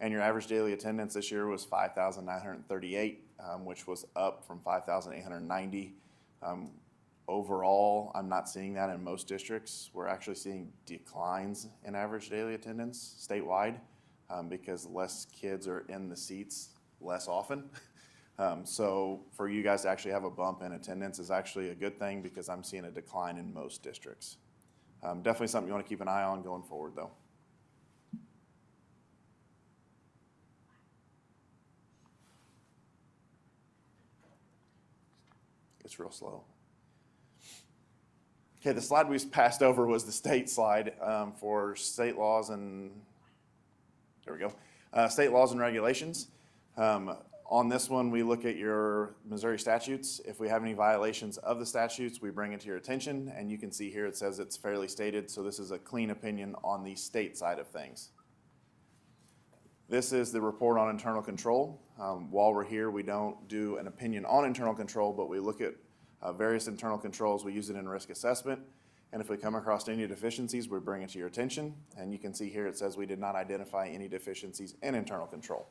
And your average daily attendance this year was 5,938, which was up from 5,890. Overall, I'm not seeing that in most districts. We're actually seeing declines in average daily attendance statewide because less kids are in the seats less often. So for you guys to actually have a bump in attendance is actually a good thing because I'm seeing a decline in most districts. Definitely something you want to keep an eye on going forward though. It's real slow. Okay, the slide we passed over was the state slide for state laws and, there we go, state laws and regulations. On this one, we look at your Missouri statutes. If we have any violations of the statutes, we bring it to your attention, and you can see here it says it's fairly stated, so this is a clean opinion on the state side of things. This is the report on internal control. While we're here, we don't do an opinion on internal control, but we look at various internal controls. We use it in risk assessment, and if we come across any deficiencies, we bring it to your attention, and you can see here it says we did not identify any deficiencies in internal control.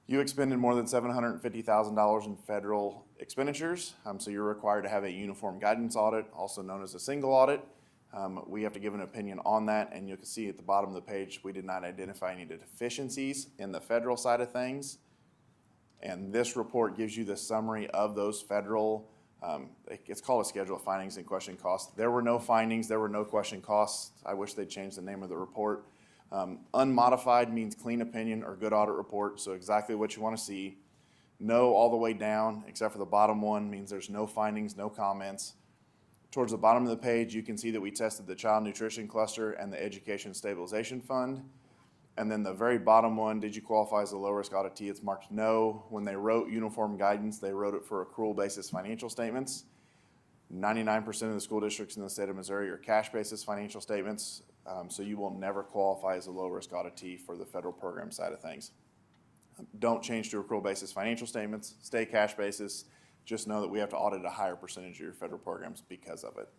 You expended more than $750,000 in federal expenditures, so you're required to have a uniform guidance audit, also known as a single audit. We have to give an opinion on that, and you can see at the bottom of the page, we did not identify any deficiencies in the federal side of things. And this report gives you the summary of those federal, it's called a schedule of findings and question costs. There were no findings, there were no question costs. I wish they'd changed the name of the report. Unmodified means clean opinion or good audit report, so exactly what you want to see. No all the way down, except for the bottom one, means there's no findings, no comments. Towards the bottom of the page, you can see that we tested the Child Nutrition Cluster and the Education Stabilization Fund. And then the very bottom one, did you qualify as a low-risk auditee? It's marked no. When they wrote uniform guidance, they wrote it for accrual basis financial statements. 99% of the school districts in the state of Missouri are cash basis financial statements. So you will never qualify as a low-risk auditee for the federal program side of things. Don't change to accrual basis financial statements, stay cash basis. Just know that we have to audit a higher percentage of your federal programs because of it.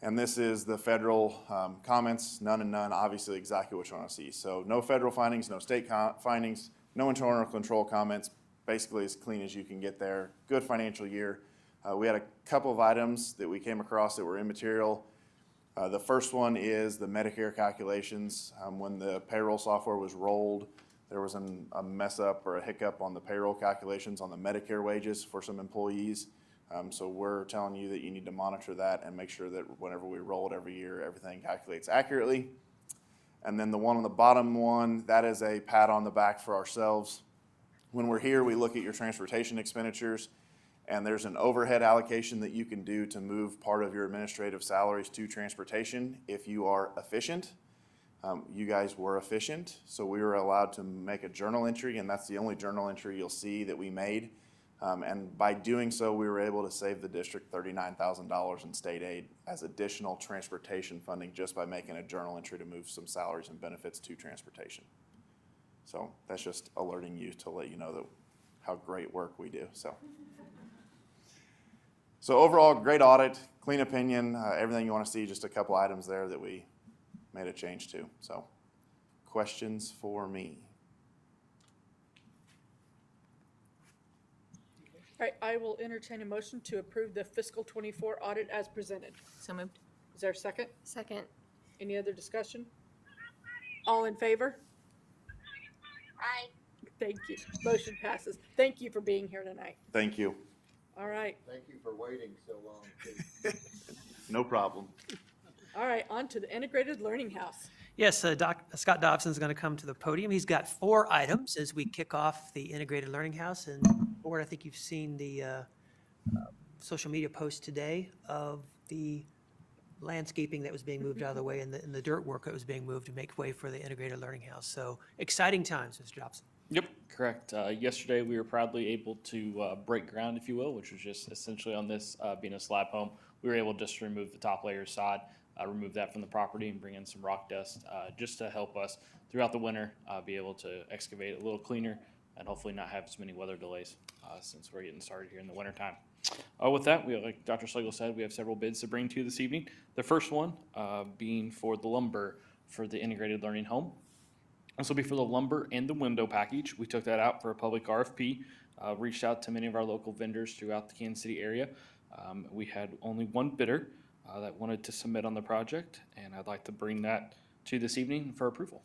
And this is the federal comments, none and none, obviously exactly what you want to see. So no federal findings, no state findings, no internal control comments, basically as clean as you can get there. Good financial year. We had a couple of items that we came across that were immaterial. The first one is the Medicare calculations. When the payroll software was rolled, there was a mess up or a hiccup on the payroll calculations on the Medicare wages for some employees. So we're telling you that you need to monitor that and make sure that whenever we roll it every year, everything calculates accurately. And then the one on the bottom one, that is a pat on the back for ourselves. When we're here, we look at your transportation expenditures, and there's an overhead allocation that you can do to move part of your administrative salaries to transportation if you are efficient. You guys were efficient, so we were allowed to make a journal entry, and that's the only journal entry you'll see that we made. And by doing so, we were able to save the district $39,000 in state aid as additional transportation funding just by making a journal entry to move some salaries and benefits to transportation. So that's just alerting you to let you know that how great work we do. So overall, great audit, clean opinion, everything you want to see, just a couple items there that we made a change to. So questions for me? All right, I will entertain a motion to approve the fiscal '24 audit as presented. So moved. Is there a second? Second. Any other discussion? All in favor? Aye. Thank you. Motion passes. Thank you for being here tonight. Thank you. All right. Thank you for waiting so long, too. No problem. All right, on to the Integrated Learning House. Yes, Scott Dobson is going to come to the podium. He's got 4 items as we kick off the Integrated Learning House, and Board, I think you've seen the social media post today of the landscaping that was being moved out of the way and the dirt work that was being moved to make way for the integrated learning house. So exciting times, Mr. Dobson. Yep, correct. Yesterday, we were proudly able to break ground, if you will, which was just essentially on this being a slab home. We were able just to remove the top layer of sod, remove that from the property and bring in some rock dust just to help us throughout the winter be able to excavate a little cleaner and hopefully not have as many weather delays since we're getting started here in the wintertime. With that, like Dr. Slagle said, we have several bids to bring to you this evening. The first one being for the lumber for the integrated learning home. This will be for the lumber and the window package. We took that out for a public RFP, reached out to many of our local vendors throughout the Kansas City area. We had only one bidder that wanted to submit on the project, and I'd like to bring that to this evening for approval.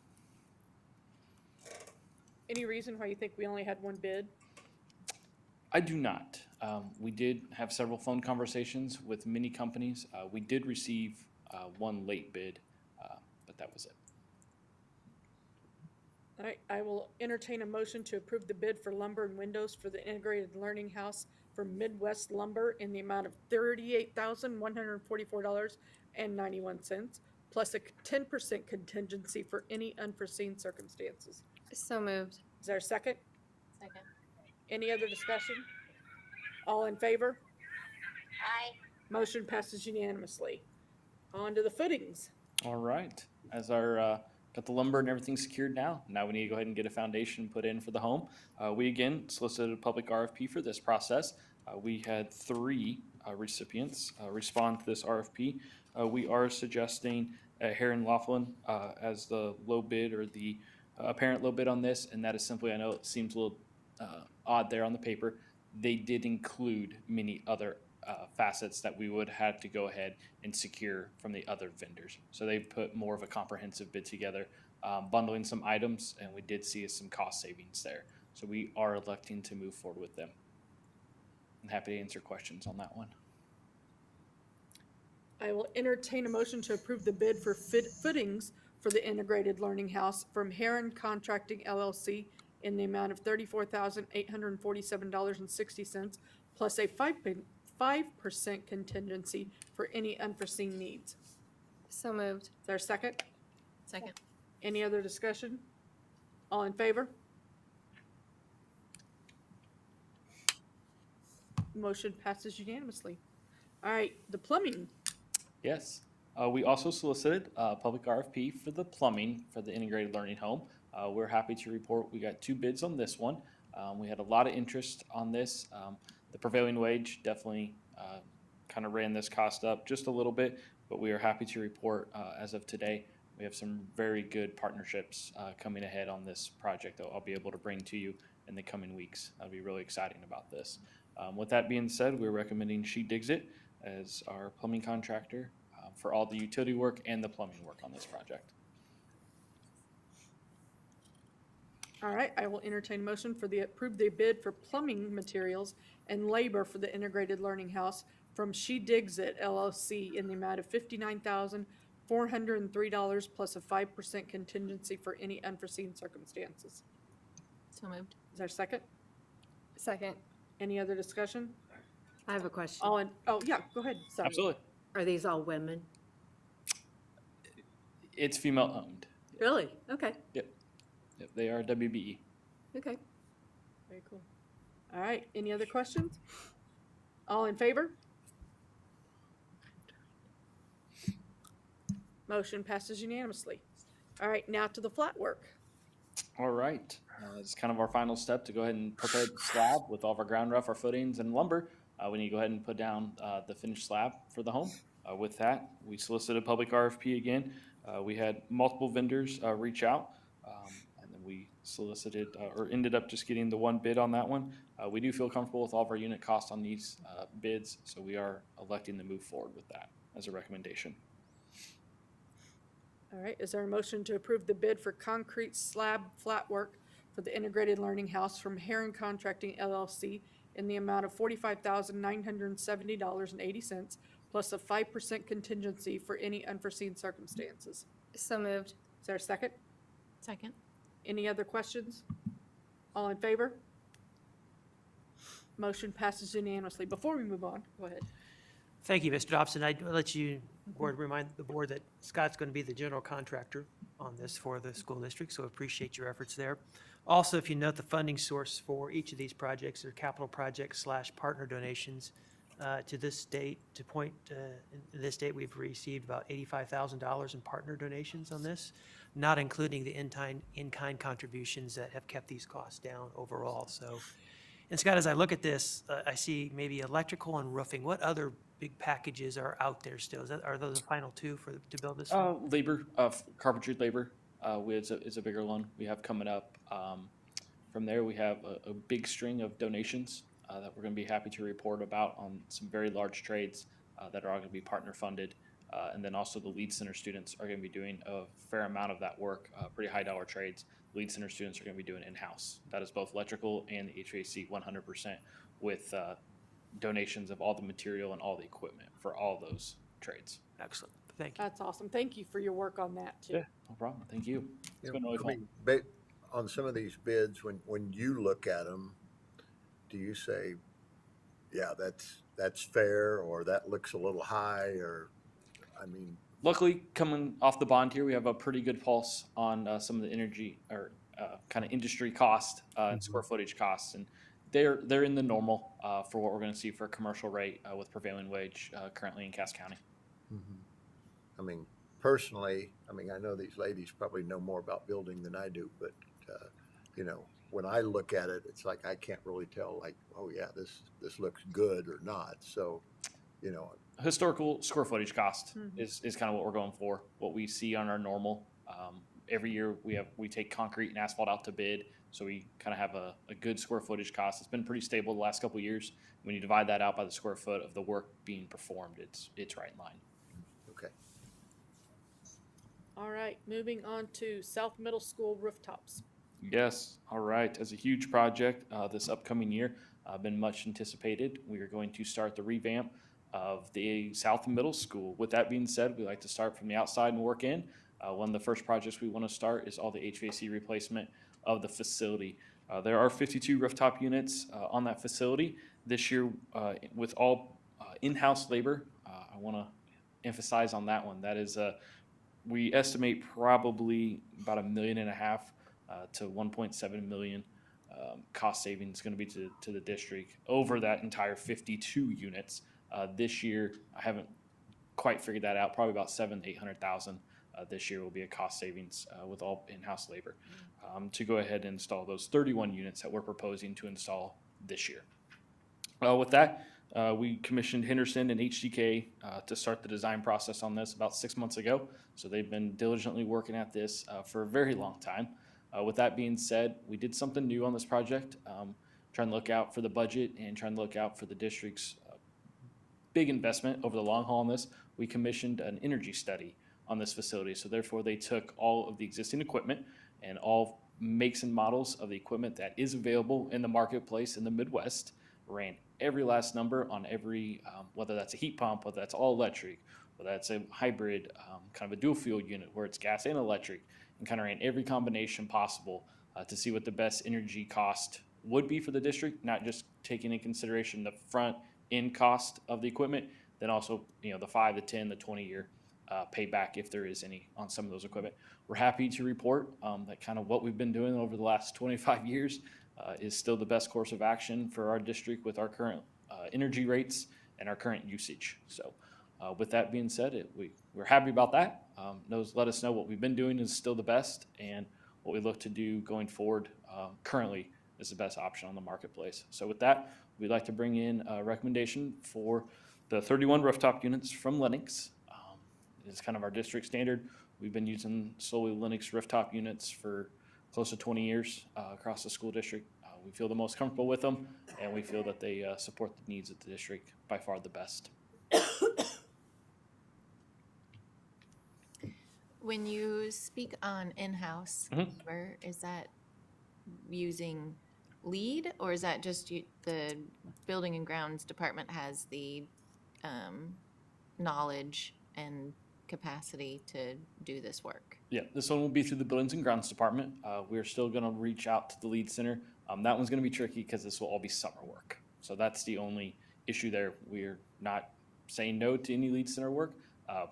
Any reason why you think we only had one bid? I do not. We did have several phone conversations with many companies. We did receive one late bid, but that was it. All right, I will entertain a motion to approve the bid for lumber and windows for the integrated learning house from Midwest Lumber in the amount of $38,144.91, plus a 10% contingency for any unforeseen circumstances. So moved. Is there a second? Second. Any other discussion? All in favor? Aye. Motion passes unanimously. On to the footings. All right. As our got the lumber and everything secured now. Now we need to go ahead and get a foundation put in for the home. We again solicited a public RFP for this process. We had 3 recipients respond to this RFP. We are suggesting Heron Laughlin as the low bid or the apparent low bid on this, and that is simply, I know it seems a little odd there on the paper, they did include many other facets that we would have to go ahead and secure from the other vendors. So they put more of a comprehensive bid together, bundling some items, and we did see some cost savings there. So we are electing to move forward with them. I'm happy to answer questions on that one. I will entertain a motion to approve the bid for footings for the integrated learning house from Heron Contracting LLC in the amount of $34,847.60, plus a 5% contingency for any unforeseen needs. So moved. Is there a second? Second. Any other discussion? All in favor? Motion passes unanimously. All right, the plumbing. Yes. We also solicited a public RFP for the plumbing for the integrated learning home. We're happy to report we got 2 bids on this one. We had a lot of interest on this. The prevailing wage definitely kind of ran this cost up just a little bit, but we are happy to report as of today, we have some very good partnerships coming ahead on this project that I'll be able to bring to you in the coming weeks. I'll be really exciting about this. With that being said, we're recommending She Digs It as our plumbing contractor for all the utility work and the plumbing work on this project. All right, I will entertain a motion for approve the bid for plumbing materials and labor for the integrated learning house from She Digs It LLC in the amount of $59,403 plus a 5% contingency for any unforeseen circumstances. So moved. Is there a second? Second. Any other discussion? I have a question. Oh, yeah, go ahead. Sorry. Absolutely. Are these all women? It's female owned. Really? Okay, Yep. Yep. They are WBE. okay. Very cool. All right, any other questions? All in favor? Motion passes unanimously. All right, now to the flat work. All right. It's kind of our final step to go ahead and prepare the slab with all of our ground rough, our footings, and lumber. We need to go ahead and put down the finished slab for the home. With that, we solicited a public RFP again. We had multiple vendors reach out, and then we solicited or ended up just getting the one bid on that one. We do feel comfortable with all of our unit costs on these bids, so we are electing to move forward with that as a recommendation. All right, is there a motion to approve the bid for concrete slab flat work for the integrated learning house from Heron Contracting LLC in the amount of $45,970.80 plus a 5% contingency for any unforeseen circumstances? So moved. Is there a second? Second. Any other questions? All in favor? Motion passes unanimously. Before we move on, go ahead. Thank you, Mr. Dobson. I'd let you, board, remind the board that Scott's going to be the general contractor on this for the school district, so appreciate your efforts there. Also, if you note the funding source for each of these projects, they're capital projects / partner donations. To this date, in this date, we've received about $85,000 in partner donations on this, not including the in-kind contributions that have kept these costs down overall. So, and Scott, as I look at this, I see maybe electrical and roofing. What other big packages are out there still? Are those the final two to build this? Labor, carpentry labor, is a bigger one we have coming up. From there, we have a big string of donations that we're going to be happy to report about on some very large trades that are all going to be partner funded. And then also the Lead Center students are going to be doing a fair amount of that work, pretty high dollar trades. Lead Center students are going to be doing in-house. That is both electrical and the HVAC 100% with donations of all the material and all the equipment for all those trades. Excellent. Thank you. That's awesome. Thank you for your work on that too. Yeah, no problem. Thank you. It's been really fun. On some of these bids, when you look at them, do you say, yeah, that's fair, or that looks a little high, or, I mean? Luckily, coming off the bond here, we have a pretty good pulse on some of the energy or kind of industry cost and square footage costs, and they're in the normal for what we're going to see for a commercial rate with prevailing wage currently in Cass County. I mean, personally, I know these ladies probably know more about building than I do, but, you know, when I look at it, it's like I can't really tell, like, oh yeah, this looks good or not. So, you know, Historical square footage cost is kind of what we're going for. What we see on our normal. Every year we take concrete and asphalt out to bid, so we kind of have a good square footage cost. It's been pretty stable the last couple of years. When you divide that out by the square foot of the work being performed, it's right in line. Okay. All right, moving on to South Middle School rooftops. Yes, all right. As a huge project this upcoming year, been much anticipated. We are going to start the revamp of the South Middle School. With that being said, we like to start from the outside and work in. One of the first projects we want to start is all the HVAC replacement of the facility. There are 52 rooftop units on that facility. This year, with all in-house labor, I want to emphasize on that one. That is, we estimate probably about $1.5 million to 1.7 million cost savings going to be to the district over that entire 52 units. This year, I haven't quite figured that out. Probably about $700,000 to $800,000 this year will be a cost savings with all in-house labor to go ahead and install those 31 units that we're proposing to install this year. With that, we commissioned Henderson and HDK to start the design process on this about 6 months ago. So they've been diligently working at this for a very long time. With that being said, we did something new on this project, trying to look out for the budget and trying to look out for the district's big investment over the long haul on this. We commissioned an energy study on this facility. So therefore, they took all of the existing equipment and all makes and models of the equipment that is available in the marketplace in the Midwest, ran every last number on every, whether that's a heat pump, whether that's all electric, whether that's a hybrid, kind of a dual fuel unit where it's gas and electric, and kind of ran every combination possible to see what the best energy cost would be for the district, not just taking into consideration the front end cost of the equipment, then also, you know, the 5, the 10, the 20-year payback if there is any on some of those equipment. We're happy to report that kind of what we've been doing over the last 25 years is still the best course of action for our district with our current energy rates and our current usage. So with that being said, we're happy about that. Let us know what we've been doing is still the best, and what we look to do going forward currently is the best option on the marketplace. So with that, we'd like to bring in a recommendation for the 31 rooftop units from Lennox. It's kind of our district standard. We've been using solely Lennox rooftop units for close to 20 years across the school district. We feel the most comfortable with them, and we feel that they support the needs of the district by far the best. When you speak on in-house labor, is that using LEED, or is that just the Building and Grounds Department has the knowledge and capacity to do this work? Yeah, this one will be through the Buildings and Grounds Department. We're still going to reach out to the Lead Center. That one's going to be tricky because this will all be summer work. So that's the only issue there. We're not saying no to any lead center work,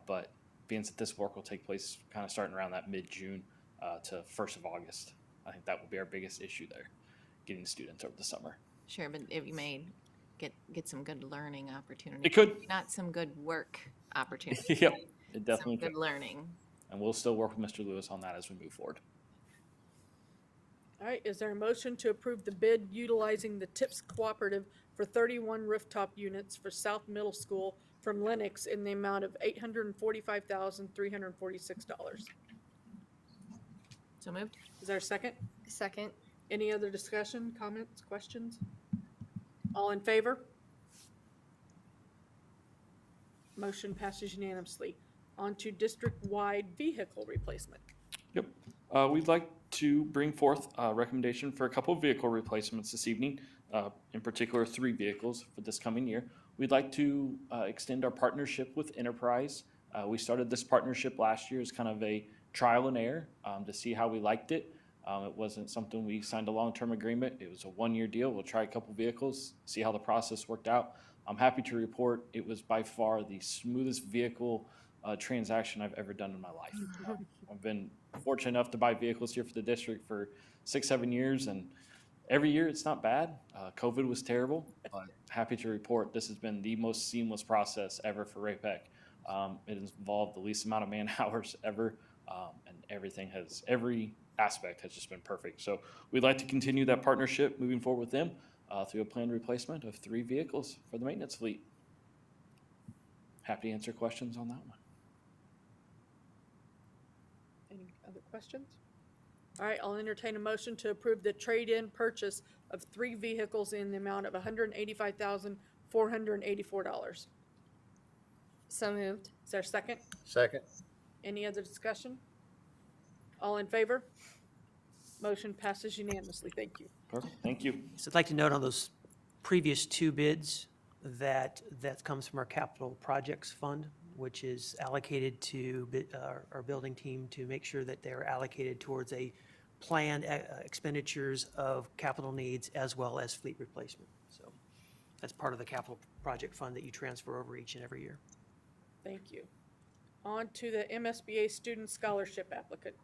but being that this work will take place kind of starting around that mid-June to 1st of August, I think that will be our biggest issue there, getting students over the summer. Sure, but if you may get some good learning opportunities. It could. Not some good work opportunities. Yep, it definitely Some good could. learning. And we'll still work with Mr. Lewis on that as we move forward. All right, is there a motion to approve the bid utilizing the TIPS Cooperative for 31 rooftop units for South Middle School from Lennox in the amount of $845,346? So moved. Is there a second? Second. Any other discussion, comments, questions? All in favor? Motion passes unanimously. On to district-wide vehicle replacement. Yep. We'd like to bring forth a recommendation for a couple of vehicle replacements this evening, in particular 3 vehicles for this coming year. We'd like to extend our partnership with Enterprise. We started this partnership last year as kind of a trial and error to see how we liked it. It wasn't something we signed a long-term agreement. It was a 1-year deal. We'll try a couple vehicles, see how the process worked out. I'm happy to report it was by far the smoothest vehicle transaction I've ever done in my life. I've been fortunate enough to buy vehicles here for the district for 6-7 years, and every year it's not bad. COVID was terrible, but happy to report this has been the most seamless process ever for RAPEC. It has involved the least amount of man hours ever, and every aspect has just been perfect. So we'd like to continue that partnership moving forward with them through a planned replacement of 3 vehicles for the maintenance fleet. Happy to answer questions on that one. Any other questions? All right, I'll entertain a motion to approve the trade-in purchase of 3 vehicles in the amount of $185,484. So moved. Is there a second? Second. Any other discussion? All in favor? Motion passes unanimously. Thank you. Perfect. Thank you. So I'd like to note on those previous 2 bids that comes from our capital projects fund, which is allocated to our building team to make sure that they're allocated towards a planned expenditures of capital needs as well as fleet replacement. So that's part of the capital project fund that you transfer over each and every year. Thank you. On to the MSBA student scholarship applicant.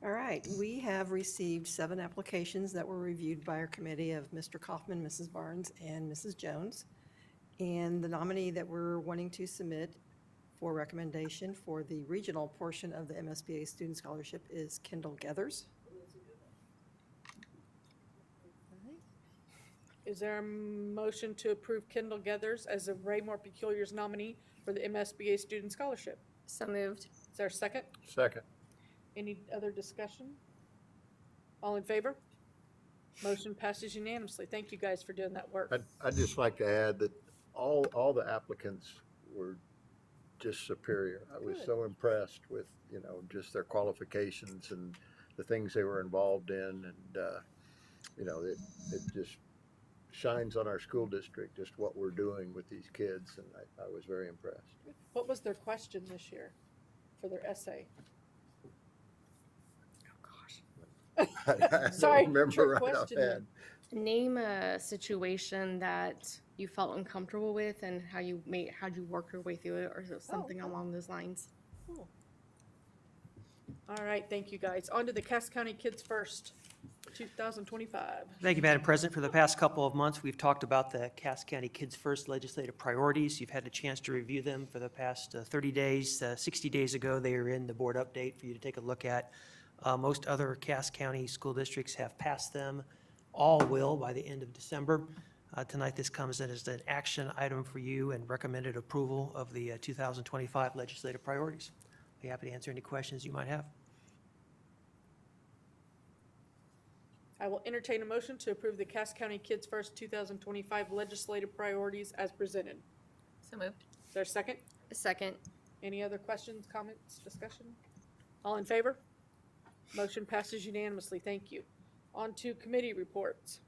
All right, we have received 7 applications that were reviewed by our committee of Mr. Kaufman, Mrs. Barnes, and Mrs. Jones. And the nominee that we're wanting to submit for recommendation for the regional portion of the MSBA Student Scholarship is Kendall Gethers. Is there a motion to approve Kendall Gethers as a Raymore Peculiars nominee for the MSBA Student Scholarship? So moved. Is there a second? Second. Any other discussion? All in favor? Motion passes unanimously. Thank you guys for doing that work. I'd just like to add that all the applicants were just superior. I was so impressed with, just their qualifications and the things they were involved in. And, it just shines on our school district, just what we're doing with these kids. And I was very impressed. What was their question this year for their essay? I Sorry, don't remember trick right question offhand. Name a situation that you felt uncomfortable with and how'd you work your way through it, or something along those lines. Cool. All right, thank you guys. On to the Cass County Kids First, 2025. Thank you, Madam President. For the past couple of months, we've talked about the Cass County Kids First legislative priorities. You've had a chance to review them for the past 30 days. 60 days ago, they are in the board update for you to take a look at. Most other Cass County school districts have passed them. All will by the end of December. Tonight, this comes in as an action item for you and recommended approval of the 2025 legislative priorities. I'll be happy to answer any questions you might have. I will entertain a motion to approve the Cass County Kids First 2025 legislative priorities as presented. So moved. Is there a second? A second. Any other questions, comments, discussion? All in favor? Motion passes unanimously. Thank you. On to committee reports.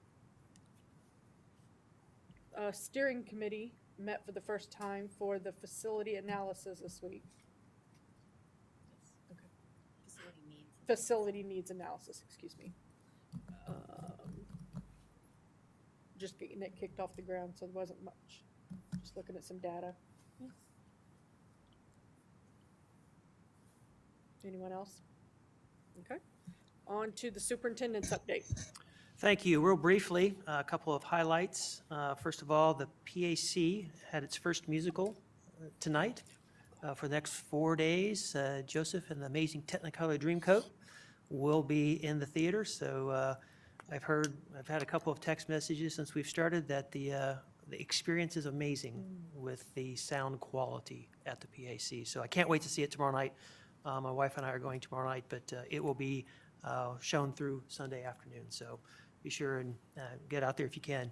Steering committee met for the first time for the facility analysis this week. Facility needs analysis, excuse me. just getting it kicked off the ground, so there wasn't much. Just looking at some data. Anyone else? Okay. On to the superintendent's update. Thank you. Real briefly, a couple of highlights. First of all, the PAC had its first musical tonight. For the next 4 days, Joseph and the Amazing Technicolor Dreamcoat will be in the theater. So I've had a couple of text messages since we've started that the experience is amazing with the sound quality at the PAC. So I can't wait to see it tomorrow night. My wife and I are going tomorrow night, but it will be shown through Sunday afternoon. So be sure and get out there if you can.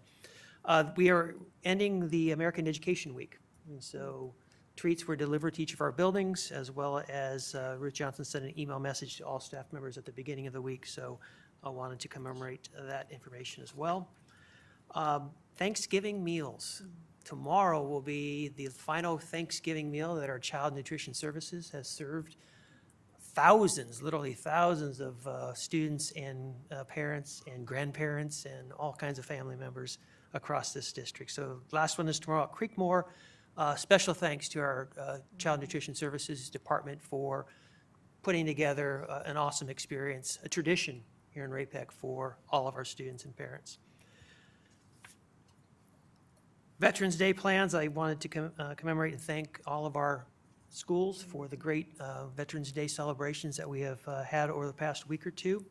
We are ending the American Education Week. And so treats were delivered to each of our buildings, as well as Ruth Johnson sent an email message to all staff members at the beginning of the week. So I wanted to commemorate that information as well. Thanksgiving meals. Tomorrow will be the final Thanksgiving meal that our Child Nutrition Services has served. Thousands, literally thousands of students and parents and grandparents and all kinds of family members across this district. So last one is tomorrow at Creekmore. Special thanks to our Child Nutrition Services Department for putting together an awesome experience, a tradition here in Ray-Pec for all of our students and parents. Veterans Day plans, I wanted to commemorate and thank all of our schools for the great Veterans Day celebrations that we have had over the past week or two.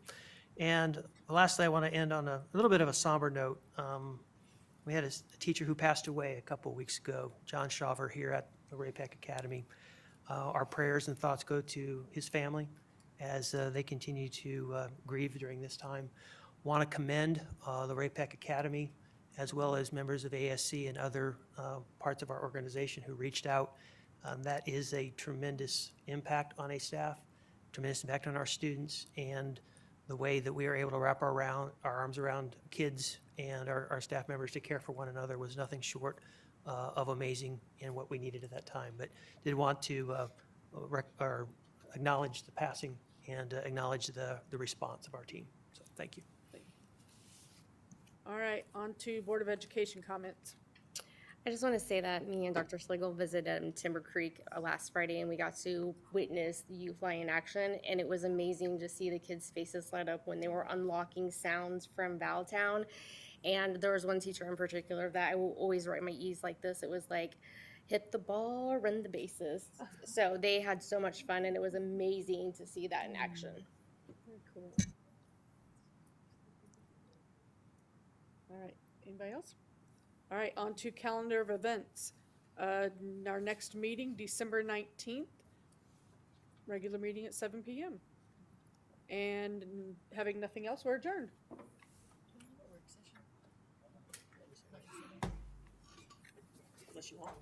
And lastly, I want to end on a little bit of a somber note. We had a teacher who passed away a couple of weeks ago, John Shaver, here at the Ray-Pec Academy. Our prayers and thoughts go to his family as they continue to grieve during this time. Want to commend the Ray-Pec Academy, as well as members of ASC and other parts of our organization who reached out. That is a tremendous impact on a staff, tremendous impact on our students, and the way that we are able to wrap our arms around kids and our staff members to care for one another was nothing short of amazing in what we needed at that time. But did want to acknowledge the passing and acknowledge the response of our team. So thank you. All right, on to Board of Education comments. I just want to say that me and Dr. Schlegel visited Timber Creek last Friday, and we got to witness the U-Fly in action, and it was amazing to see the kids' faces light up when they were unlocking sounds from Valtown. And there was one teacher in particular that I will always write my E's like this. It was like, hit the ball, run the bases. So they had so much fun, and it was amazing to see that in action. Very cool. All right, anybody else? All right, on to calendar of events. Our next meeting, December 19th, regular meeting at 7 p.m. And having nothing else, we're adjourned. Unless you want.